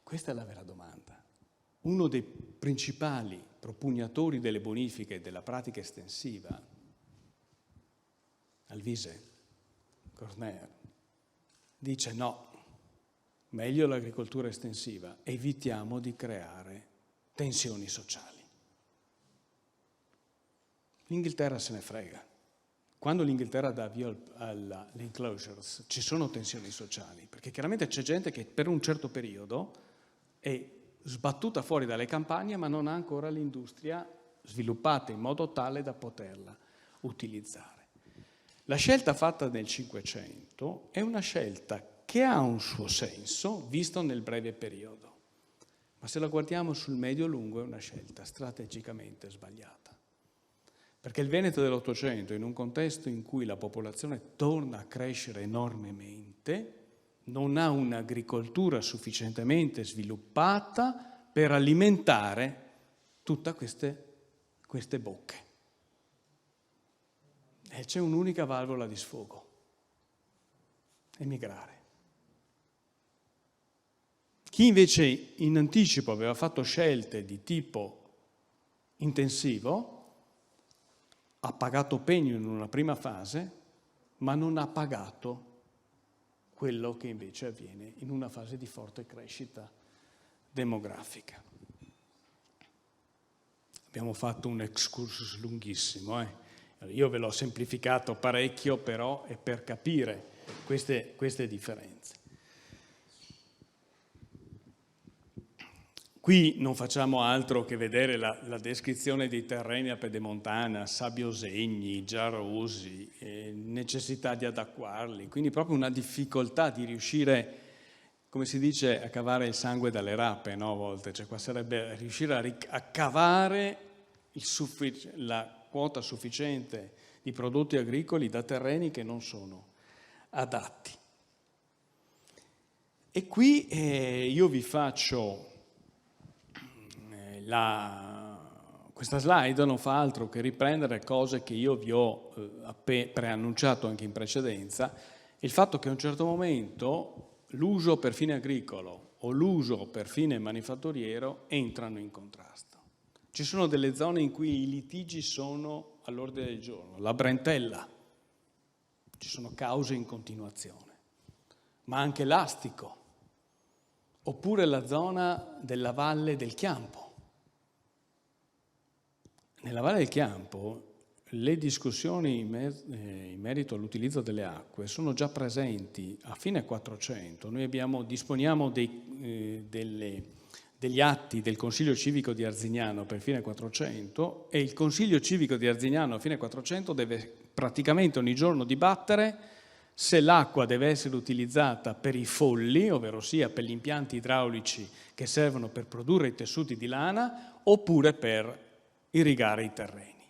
Questa è la vera domanda. Uno dei principali propugnatori delle bonifiche e della pratica estensiva, Alvise, Corner, dice no, meglio l'agricoltura estensiva, evitiamo di creare tensioni sociali. L'Inghilterra se ne frega. Quando l'Inghilterra dà via alle enclosures ci sono tensioni sociali, perché chiaramente c'è gente che per un certo periodo è sbattuta fuori dalle campagne ma non ha ancora l'industria sviluppata in modo tale da poterla utilizzare. La scelta fatta nel Cinquecento è una scelta che ha un suo senso visto nel breve periodo, ma se la guardiamo sul medio-lungo è una scelta strategicamente sbagliata. Perché il Veneto dell'Ottocento, in un contesto in cui la popolazione torna a crescere enormemente, non ha un'agricoltura sufficientemente sviluppata per alimentare tutte queste bocche. E c'è un'unica valvola di sfogo: emigrare. Chi invece in anticipo aveva fatto scelte di tipo intensivo ha pagato pegno in una prima fase, ma non ha pagato quello che invece avviene in una fase di forte crescita demografica. Abbiamo fatto un excursus lunghissimo. Io ve l'ho semplificato parecchio, però è per capire queste differenze. Qui non facciamo altro che vedere la descrizione dei terreni a pedemontana, sabbiosegni, giarosi, necessità di adeguarli, quindi proprio una difficoltà di riuscire, come si dice, a cavare il sangue dalle rape, no? A volte, cioè qua sarebbe riuscire a cavare la quota sufficiente di prodotti agricoli da terreni che non sono adatti. E qui io vi faccio questa slide, non fa altro che riprendere cose che io vi ho preannunciato anche in precedenza, il fatto che a un certo momento l'uso per fine agricolo o l'uso per fine manifatturiero entrano in contrasto. Ci sono delle zone in cui i litigi sono all'ordine del giorno, la Brentella, ci sono cause in continuazione, ma anche l'Astico, oppure la zona della Valle del Chiampo. Nella Valle del Chiampo le discussioni in merito all'utilizzo delle acque sono già presenti a fine 400. Noi disponiamo degli atti del Consiglio Civico di Arzignano per fine 400 e il Consiglio Civico di Arzignano a fine 400 deve praticamente ogni giorno dibattere se l'acqua deve essere utilizzata per i folli, ovvero sia per gli impianti idraulici che servono per produrre i tessuti di lana, oppure per irrigare i terreni.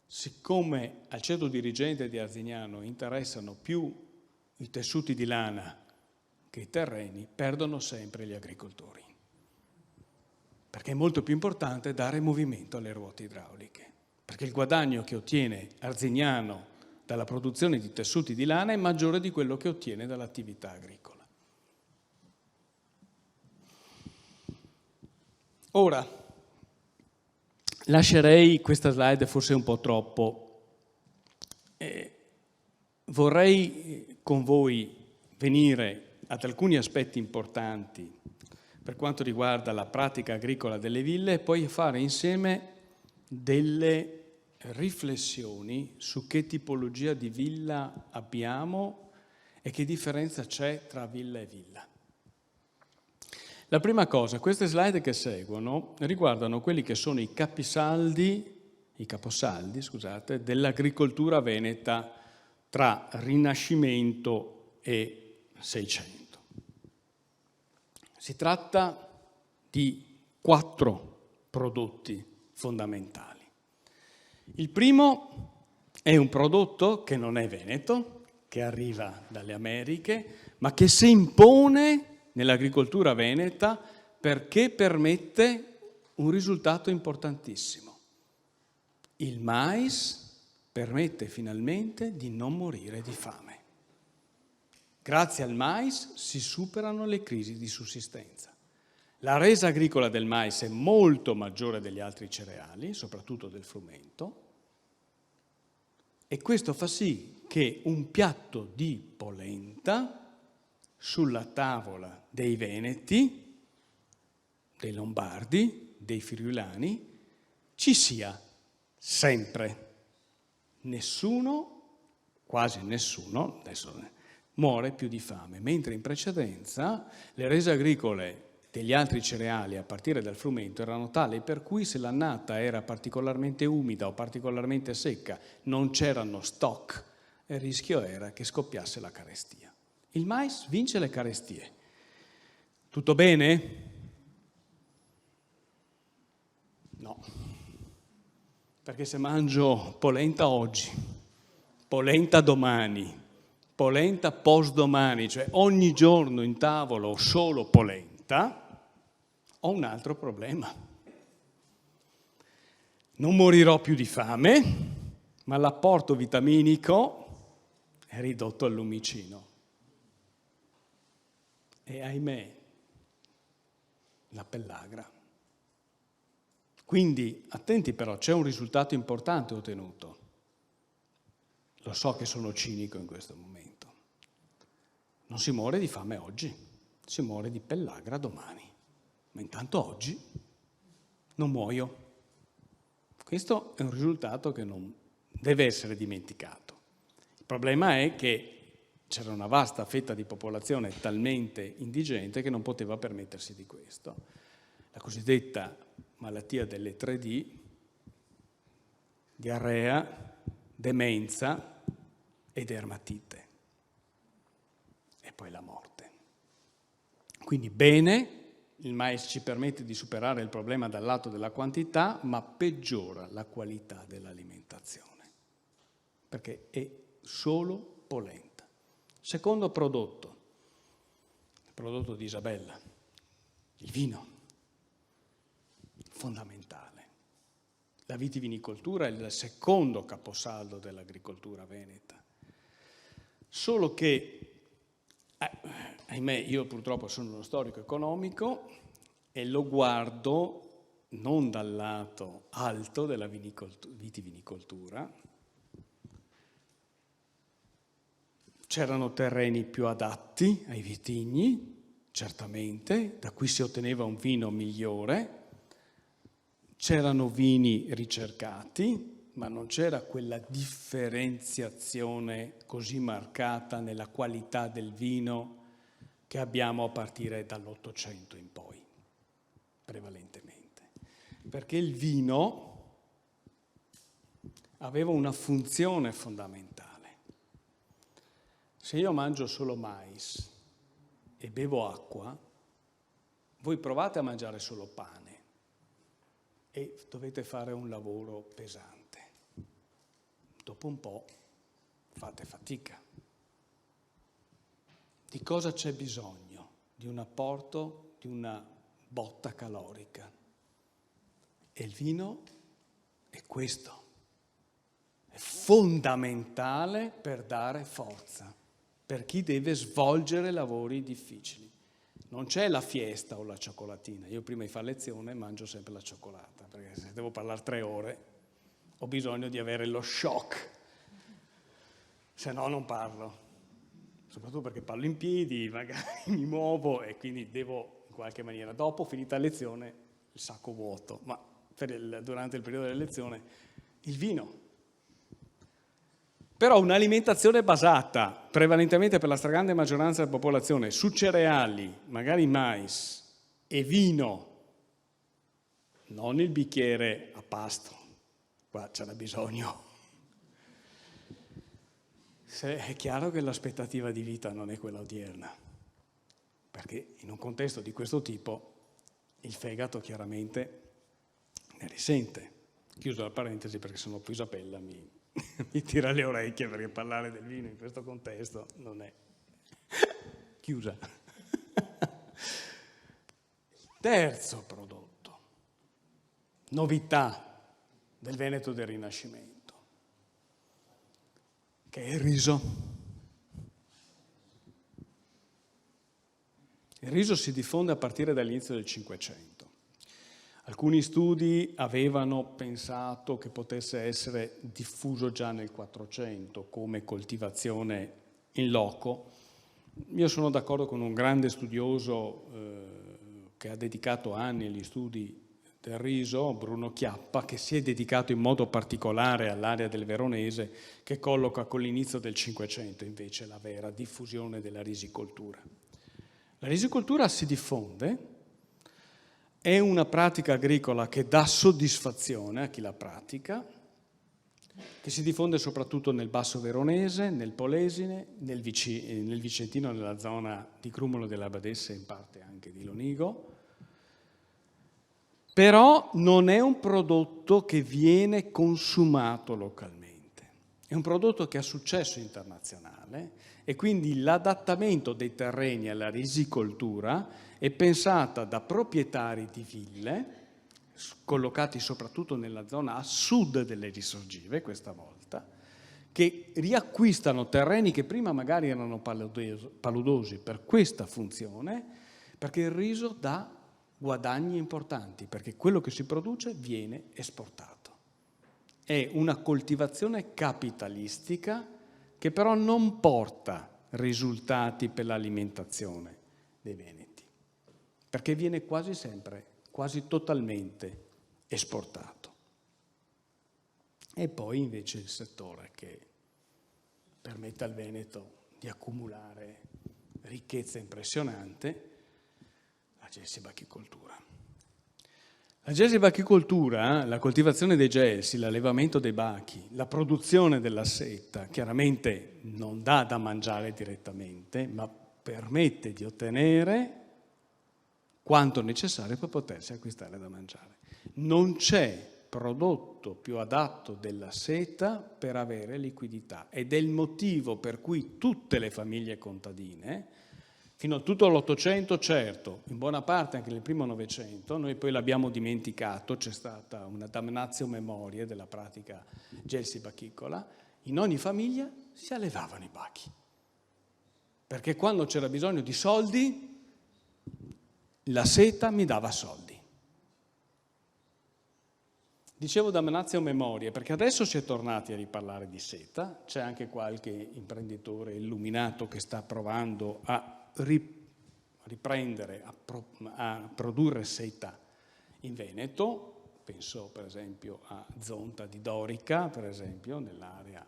Siccome al ceto dirigente di Arzignano interessano più i tessuti di lana che i terreni, perdono sempre gli agricoltori, perché è molto più importante dare movimento alle ruote idrauliche, perché il guadagno che ottiene Arzignano dalla produzione di tessuti di lana è maggiore di quello che ottiene dall'attività agricola. Ora, lascerei questa slide forse un po' troppo. Vorrei con voi venire ad alcuni aspetti importanti per quanto riguarda la pratica agricola delle ville e poi fare insieme delle riflessioni su che tipologia di villa abbiamo e che differenza c'è tra villa e villa. La prima cosa, queste slide che seguono riguardano quelli che sono i caposaldi, dell'agricoltura veneta tra Rinascimento e Seicento. Si tratta di 4 prodotti fondamentali. Il primo è un prodotto che non è veneto, che arriva dalle Americhe, ma che si impone nell'agricoltura veneta perché permette un risultato importantissimo. Il mais permette finalmente di non morire di fame. Grazie al mais si superano le crisi di sussistenza. La resa agricola del mais è molto maggiore degli altri cereali, soprattutto del frumento, e questo fa sì che un piatto di polenta sulla tavola dei veneti, dei lombardi, dei friulani, ci sia sempre. Nessuno, quasi nessuno, adesso muore più di fame, mentre in precedenza le rese agricole degli altri cereali a partire dal frumento erano tali per cui se l'annata era particolarmente umida o particolarmente secca, non c'erano stock e il rischio era che scoppiasse la carestia. Il mais vince le carestie. Tutto bene? No. Perché se mangio polenta oggi, polenta domani, polenta postdomani, cioè ogni giorno in tavolo solo polenta, ho un altro problema. Non morirò più di fame, ma l'apporto vitaminico è ridotto al lumicino. E ahimè, la pellagra. Quindi, attenti però, c'è un risultato importante ottenuto. Lo so che sono cinico in questo momento. Non si muore di fame oggi, si muore di pellagra domani. Ma intanto oggi non muoio. Questo è un risultato che non deve essere dimenticato. Il problema è che c'era una vasta fetta di popolazione talmente indigente che non poteva permettersi di questo. La cosiddetta malattia delle 3D, diarrea, demenza e dermatite. E poi la morte. Quindi bene, il mais ci permette di superare il problema dal lato della quantità, ma peggiora la qualità dell'alimentazione, perché è solo polenta. Secondo prodotto, il prodotto di Isabella, il vino, fondamentale. La vitivinicoltura è il secondo caposaldo dell'agricoltura veneta. Solo che, ahimè, io purtroppo sono uno storico economico e lo guardo non dal lato alto della vitivinicoltura. C'erano terreni più adatti ai vitigni, certamente, da cui si otteneva un vino migliore. C'erano vini ricercati, ma non c'era quella differenziazione così marcata nella qualità del vino che abbiamo a partire dall'Ottocento in poi, prevalentemente. Perché il vino aveva una funzione fondamentale. Se io mangio solo mais e bevo acqua, voi provate a mangiare solo pane e dovete fare un lavoro pesante. Dopo un po' fate fatica. Di cosa c'è bisogno? Di un apporto, di una botta calorica. E il vino è questo. È fondamentale per dare forza, per chi deve svolgere lavori difficili. Non c'è la fiesta o la cioccolatina. Io prima di fare lezione mangio sempre la cioccolata, perché se devo parlare 3 ore ho bisogno di avere lo shock, se no non parlo. Soprattutto perché parlo in piedi, magari mi muovo e quindi devo in qualche maniera. Dopo, finita la lezione, il sacco vuoto, ma durante il periodo della lezione il vino. Però un'alimentazione basata prevalentemente per la stragrande maggioranza della popolazione su cereali, magari mais e vino, non il bicchiere a pasto, qua c'era bisogno. È chiaro che l'aspettativa di vita non è quella odierna, perché in un contesto di questo tipo il fegato chiaramente ne risente. Chiuso la parentesi perché sennò poi Isabella mi tira le orecchie, perché parlare del vino in questo contesto non è chiusa. Terzo prodotto, novità del Veneto del Rinascimento, che è il riso. Il riso si diffonde a partire dall'inizio del Cinquecento. Alcuni studi avevano pensato che potesse essere diffuso già nel 400 come coltivazione in loco. Io sono d'accordo con un grande studioso che ha dedicato anni agli studi del riso, Bruno Chiappa, che si è dedicato in modo particolare all'area del Veronese, che colloca con l'inizio del Cinquecento invece la vera diffusione della risicoltura. La risicoltura si diffonde. È una pratica agricola che dà soddisfazione a chi la pratica, che si diffonde soprattutto nel Basso Veronese, nel Polesine, nel Vicentino, nella zona di Crumolo della Badessa e in parte anche di Lonigo. Però non è un prodotto che viene consumato localmente. È un prodotto che ha successo internazionale e quindi l'adattamento dei terreni alla risicoltura è pensata da proprietari di ville, collocati soprattutto nella zona a sud delle risorgive questa volta, che riacquistano terreni che prima magari erano paludosi per questa funzione, perché il riso dà guadagni importanti, perché quello che si produce viene esportato. È una coltivazione capitalistica che però non porta risultati per l'alimentazione dei veneti, perché viene quasi sempre, quasi totalmente esportato. E poi invece il settore che permette al Veneto di accumulare ricchezza impressionante, la gelsibachicoltura. La gelsibachicoltura, la coltivazione dei gelsi, l'allevamento dei bachi, la produzione della seta, chiaramente non dà da mangiare direttamente, ma permette di ottenere quanto necessario per potersi acquistare da mangiare. Non c'è prodotto più adatto della seta per avere liquidità ed è il motivo per cui tutte le famiglie contadine, fino a tutto l'Ottocento, certo, in buona parte anche nel primo Novecento, noi poi l'abbiamo dimenticato, c'è stata una damnatio memoriae della pratica gelsibachicola, in ogni famiglia si allevavano i bachi. Perché quando c'era bisogno di soldi, la seta mi dava soldi. Dicevo damnatio memoriae perché adesso si è tornati a riparlare di seta, c'è anche qualche imprenditore illuminato che sta provando a riprendere, a produrre seta in Veneto, penso per esempio a Zonta di Dorica, per esempio, nell'area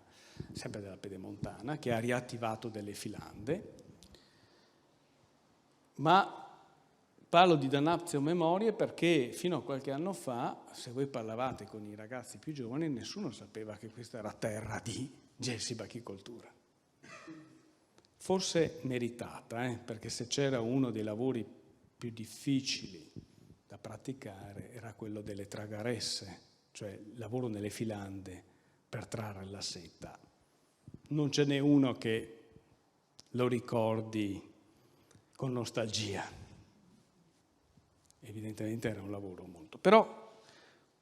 sempre della Pedemontana, che ha riattivato delle filande, ma parlo di damnatio memoriae perché fino a qualche anno fa, se voi parlavate con i ragazzi più giovani, nessuno sapeva che questa era terra di gelsibachicoltura. Forse meritata, perché se c'era uno dei lavori più difficili da praticare era quello delle tragaresse, cioè il lavoro nelle filande per trarre la seta. Non ce n'è uno che lo ricordi con nostalgia. Evidentemente era un lavoro molto. Però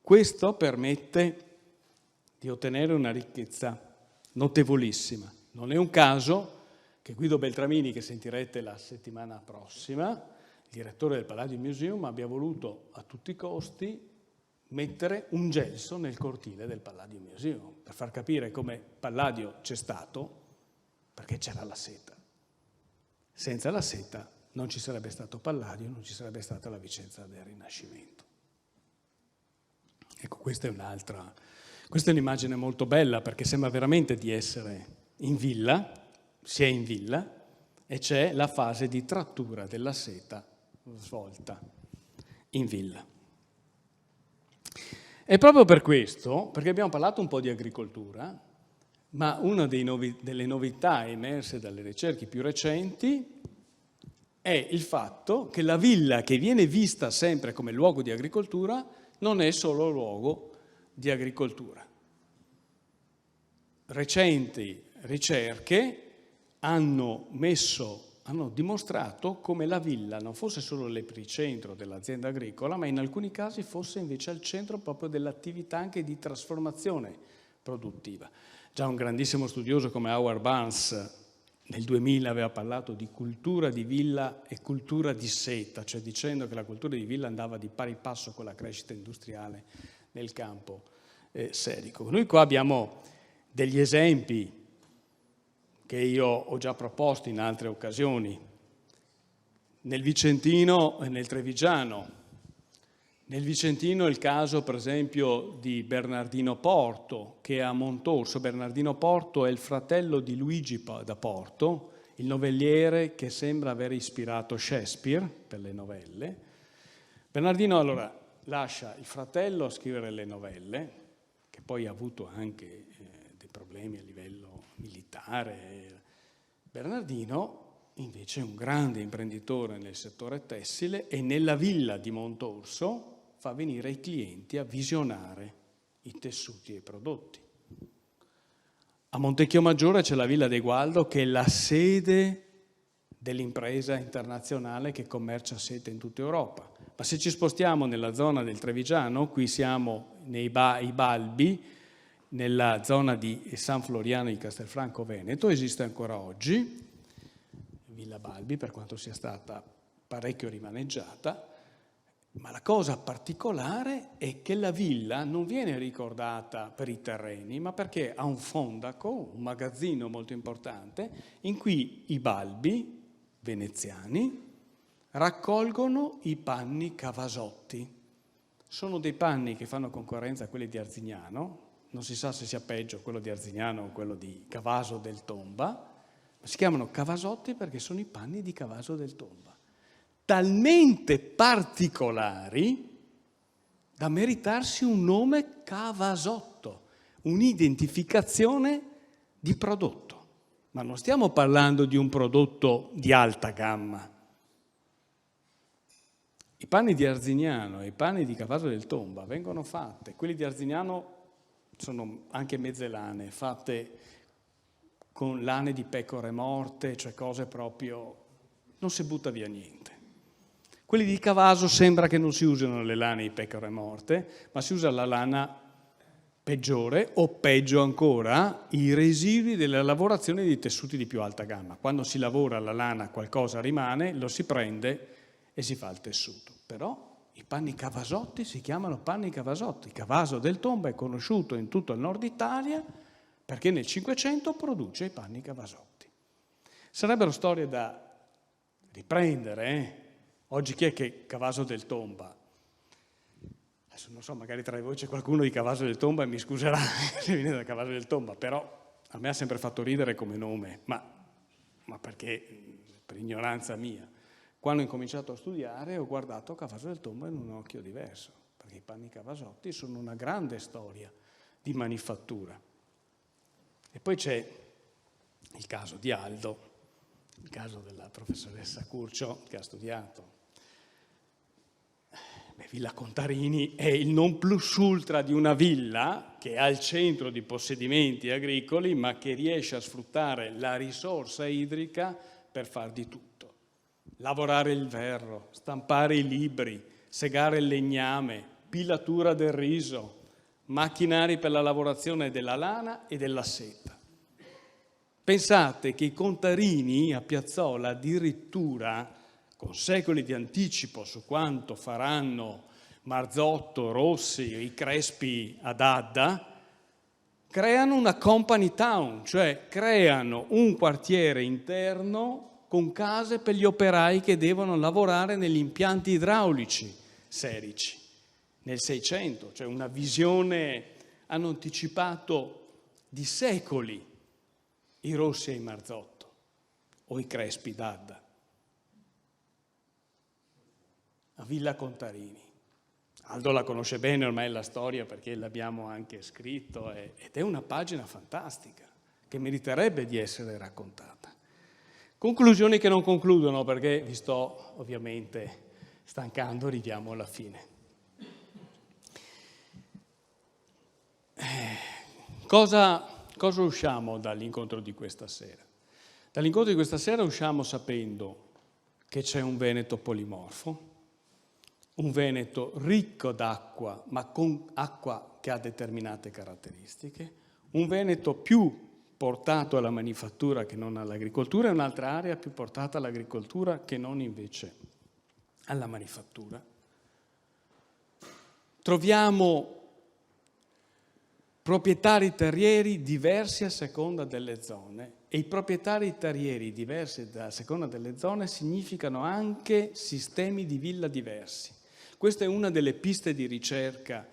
questo permette di ottenere una ricchezza notevolissima. Non è un caso che Guido Beltramini, che sentirete la settimana prossima, il direttore del Palladium Museum, abbia voluto a tutti i costi mettere un gelso nel cortile del Palladium Museum, per far capire come Palladio c'è stato perché c'era la seta. Senza la seta non ci sarebbe stato Palladio, non ci sarebbe stata la Vicenza del Rinascimento. Ecco, questa è un'immagine molto bella perché sembra veramente di essere in villa, si è in villa e c'è la fase di trattura della seta svolta in villa. E proprio per questo, perché abbiamo parlato un po' di agricoltura, ma una delle novità emerse dalle ricerche più recenti è il fatto che la villa, che viene vista sempre come luogo di agricoltura, non è solo luogo di agricoltura. Recenti ricerche hanno dimostrato come la villa non fosse solo l'epicentro dell'azienda agricola, ma in alcuni casi fosse invece al centro proprio dell'attività anche di trasformazione produttiva. Già un grandissimo studioso come Howard Barnes nel 2000 aveva parlato di cultura di villa e cultura di seta, cioè dicendo che la cultura di villa andava di pari passo con la crescita industriale nel campo serico. Noi qua abbiamo degli esempi che io ho già proposto in altre occasioni, nel Vicentino e nel Trevigiano. Nel Vicentino è il caso, per esempio, di Bernardino Porto, che è a Montorso. Bernardino Porto è il fratello di Luigi da Porto, il novelliere che sembra aver ispirato Shakespeare per le novelle. Bernardino allora lascia il fratello a scrivere le novelle, che poi ha avuto anche dei problemi a livello militare. Bernardino invece è un grande imprenditore nel settore tessile e nella villa di Montorso fa venire i clienti a visionare i tessuti e i prodotti. A Montecchiomaggiore c'è la Villa dei Gualdo, che è la sede dell'impresa internazionale che commercia seta in tutta Europa. Ma se ci spostiamo nella zona del Trevigiano, qui siamo nei Balbi, nella zona di San Floriano di Castelfranco Veneto, esiste ancora oggi, Villa Balbi, per quanto sia stata parecchio rimaneggiata, ma la cosa particolare è che la villa non viene ricordata per i terreni, ma perché ha un fondaco, un magazzino molto importante, in cui i Balbi veneziani raccolgono i panni Cavasotti. Sono dei panni che fanno concorrenza a quelli di Arzignano, non si sa se sia peggio quello di Arzignano o quello di Cavaso del Tomba, Si chiamano cavasotti perché sono i panni di Cavaso del Tomba, talmente particolari da meritarsi un nome Cavasotto, un'identificazione di prodotto. Ma non stiamo parlando di un prodotto di alta gamma. I panni di Arzignano e i panni di Cavaso del Tomba vengono fatte, quelli di Arzignano sono anche mezze lane, fatte con lane di pecore morte, cioè cose proprio, non si butta via niente. Quelli di Cavaso sembra che non si usino le lane di pecore morte, ma si usa la lana peggiore o peggio ancora i residui della lavorazione di tessuti di più alta gamma. Quando si lavora la lana qualcosa rimane, lo si prende e si fa il tessuto. Però i panni cavasotti si chiamano panni cavasotti. Cavaso del Tomba è conosciuto in tutto il nord Italia perché nel Cinquecento produce i panni cavasotti. Sarebbero storie da riprendere. Oggi chi è che Cavaso del Tomba? Adesso non so, magari tra voi c'è qualcuno di Cavaso del Tomba e mi scuserà se viene da Cavaso del Tomba, però a me ha sempre fatto ridere come nome, ma perché per ignoranza mia. Quando ho incominciato a studiare ho guardato Cavaso del Tomba in un occhio diverso, perché i panni cavasotti sono una grande storia di manifattura. E poi c'è il caso di Aldo, il caso della professoressa Curcio che ha studiato. Villa Contarini è il non plus ultra di una villa che è al centro di possedimenti agricoli ma che riesce a sfruttare la risorsa idrica per far di tutto. Lavorare il ferro, stampare i libri, segare il legname, pilatura del riso, macchinari per la lavorazione della lana e della seta. Pensate che i Contarini a Piazzola addirittura, con secoli di anticipo su quanto faranno Marzotto, Rossi e i Crespi ad Adda, creano una company town, cioè creano un quartiere interno con case per gli operai che devono lavorare negli impianti idraulici serici nel Seicento, cioè una visione, hanno anticipato di secoli i Rossi e i Marzotto o i Crespi d'Adda. A Villa Contarini. Aldo la conosce bene ormai la storia perché l'abbiamo anche scritto ed è una pagina fantastica che meriterebbe di essere raccontata. Conclusioni che non concludono perché vi sto ovviamente stancando, arriviamo alla fine. Cosa usciamo dall'incontro di questa sera? Dall'incontro di questa sera usciamo sapendo che c'è un Veneto polimorfo, un Veneto ricco d'acqua, ma con acqua che ha determinate caratteristiche, un Veneto più portato alla manifattura che non all'agricoltura e un'altra area più portata all'agricoltura che non invece alla manifattura. Troviamo proprietari terrieri diversi a seconda delle zone e i proprietari terrieri diversi a seconda delle zone significano anche sistemi di villa diversi. Questa è una delle piste di ricerca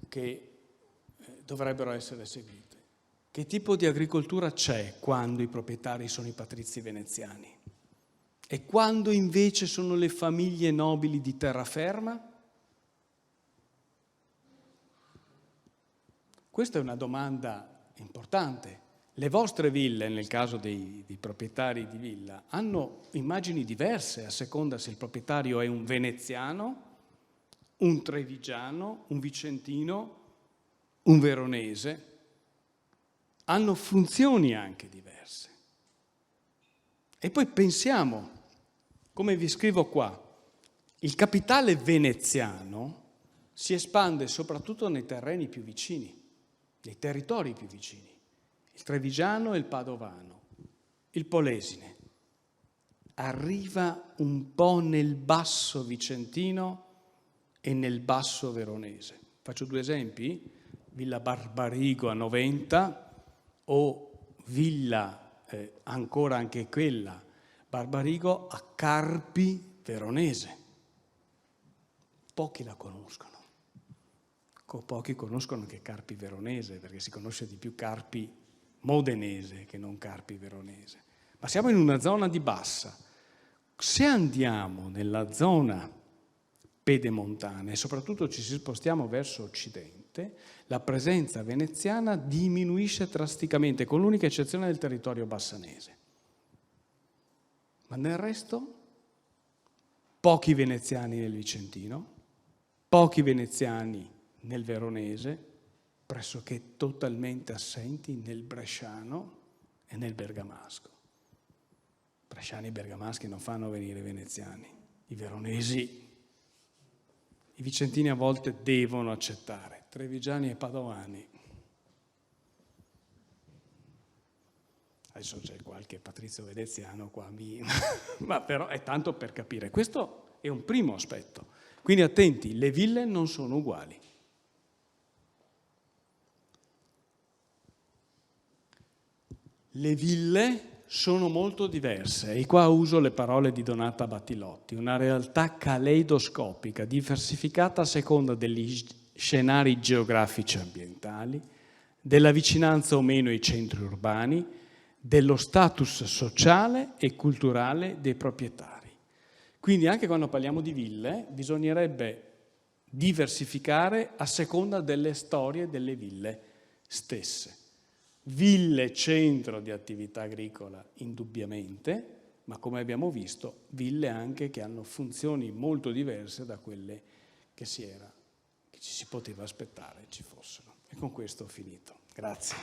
che dovrebbero essere seguite. Che tipo di agricoltura c'è quando i proprietari sono i patrizi veneziani? E quando invece sono le famiglie nobili di terraferma? Questa è una domanda importante. Le vostre ville, nel caso dei proprietari di villa, hanno immagini diverse a seconda se il proprietario è un veneziano, un trevigiano, un vicentino, un veronese. Hanno funzioni anche diverse. E poi pensiamo, come vi scrivo qua, il capitale veneziano si espande soprattutto nei terreni più vicini, nei territori più vicini, il trevigiano e il padovano, il polesine. Arriva un po' nel basso vicentino e nel basso veronese. Faccio due esempi, Villa Barbarigo a 90 o Villa, ancora anche quella, Barbarigo a Carpi veronese. Pochi la conoscono. Pochi conoscono che Carpi veronese, perché si conosce di più Carpi modenese che non Carpi veronese. ma siamo in una zona di bassa. Se andiamo nella zona pedemontana e soprattutto ci spostiamo verso occidente, la presenza veneziana diminuisce drasticamente, con l'unica eccezione del territorio bassanese. Ma nel resto, pochi veneziani nel Vicentino, pochi veneziani nel Veronese, pressoché totalmente assenti nel Bresciano e nel Bergamasco. Bresciani e bergamaschi non fanno venire i veneziani, i veronesi. I vicentini a volte devono accettare, trevigiani e padovani. Adesso c'è qualche patrizio veneziano qua, ma però è tanto per capire. Questo è un primo aspetto. Quindi attenti, le ville non sono uguali. Le ville sono molto diverse e qua uso le parole di Donata Battilotti, una realtà caleidoscopica, diversificata a seconda degli scenari geografici e ambientali, della vicinanza o meno ai centri urbani, dello status sociale e culturale dei proprietari. Quindi anche quando parliamo di ville bisognerebbe diversificare a seconda delle storie delle ville stesse. Ville centro di attività agricola indubbiamente, ma come abbiamo visto, ville anche che hanno funzioni molto diverse da quelle che ci si poteva aspettare ci fossero. E con questo ho finito. Grazie.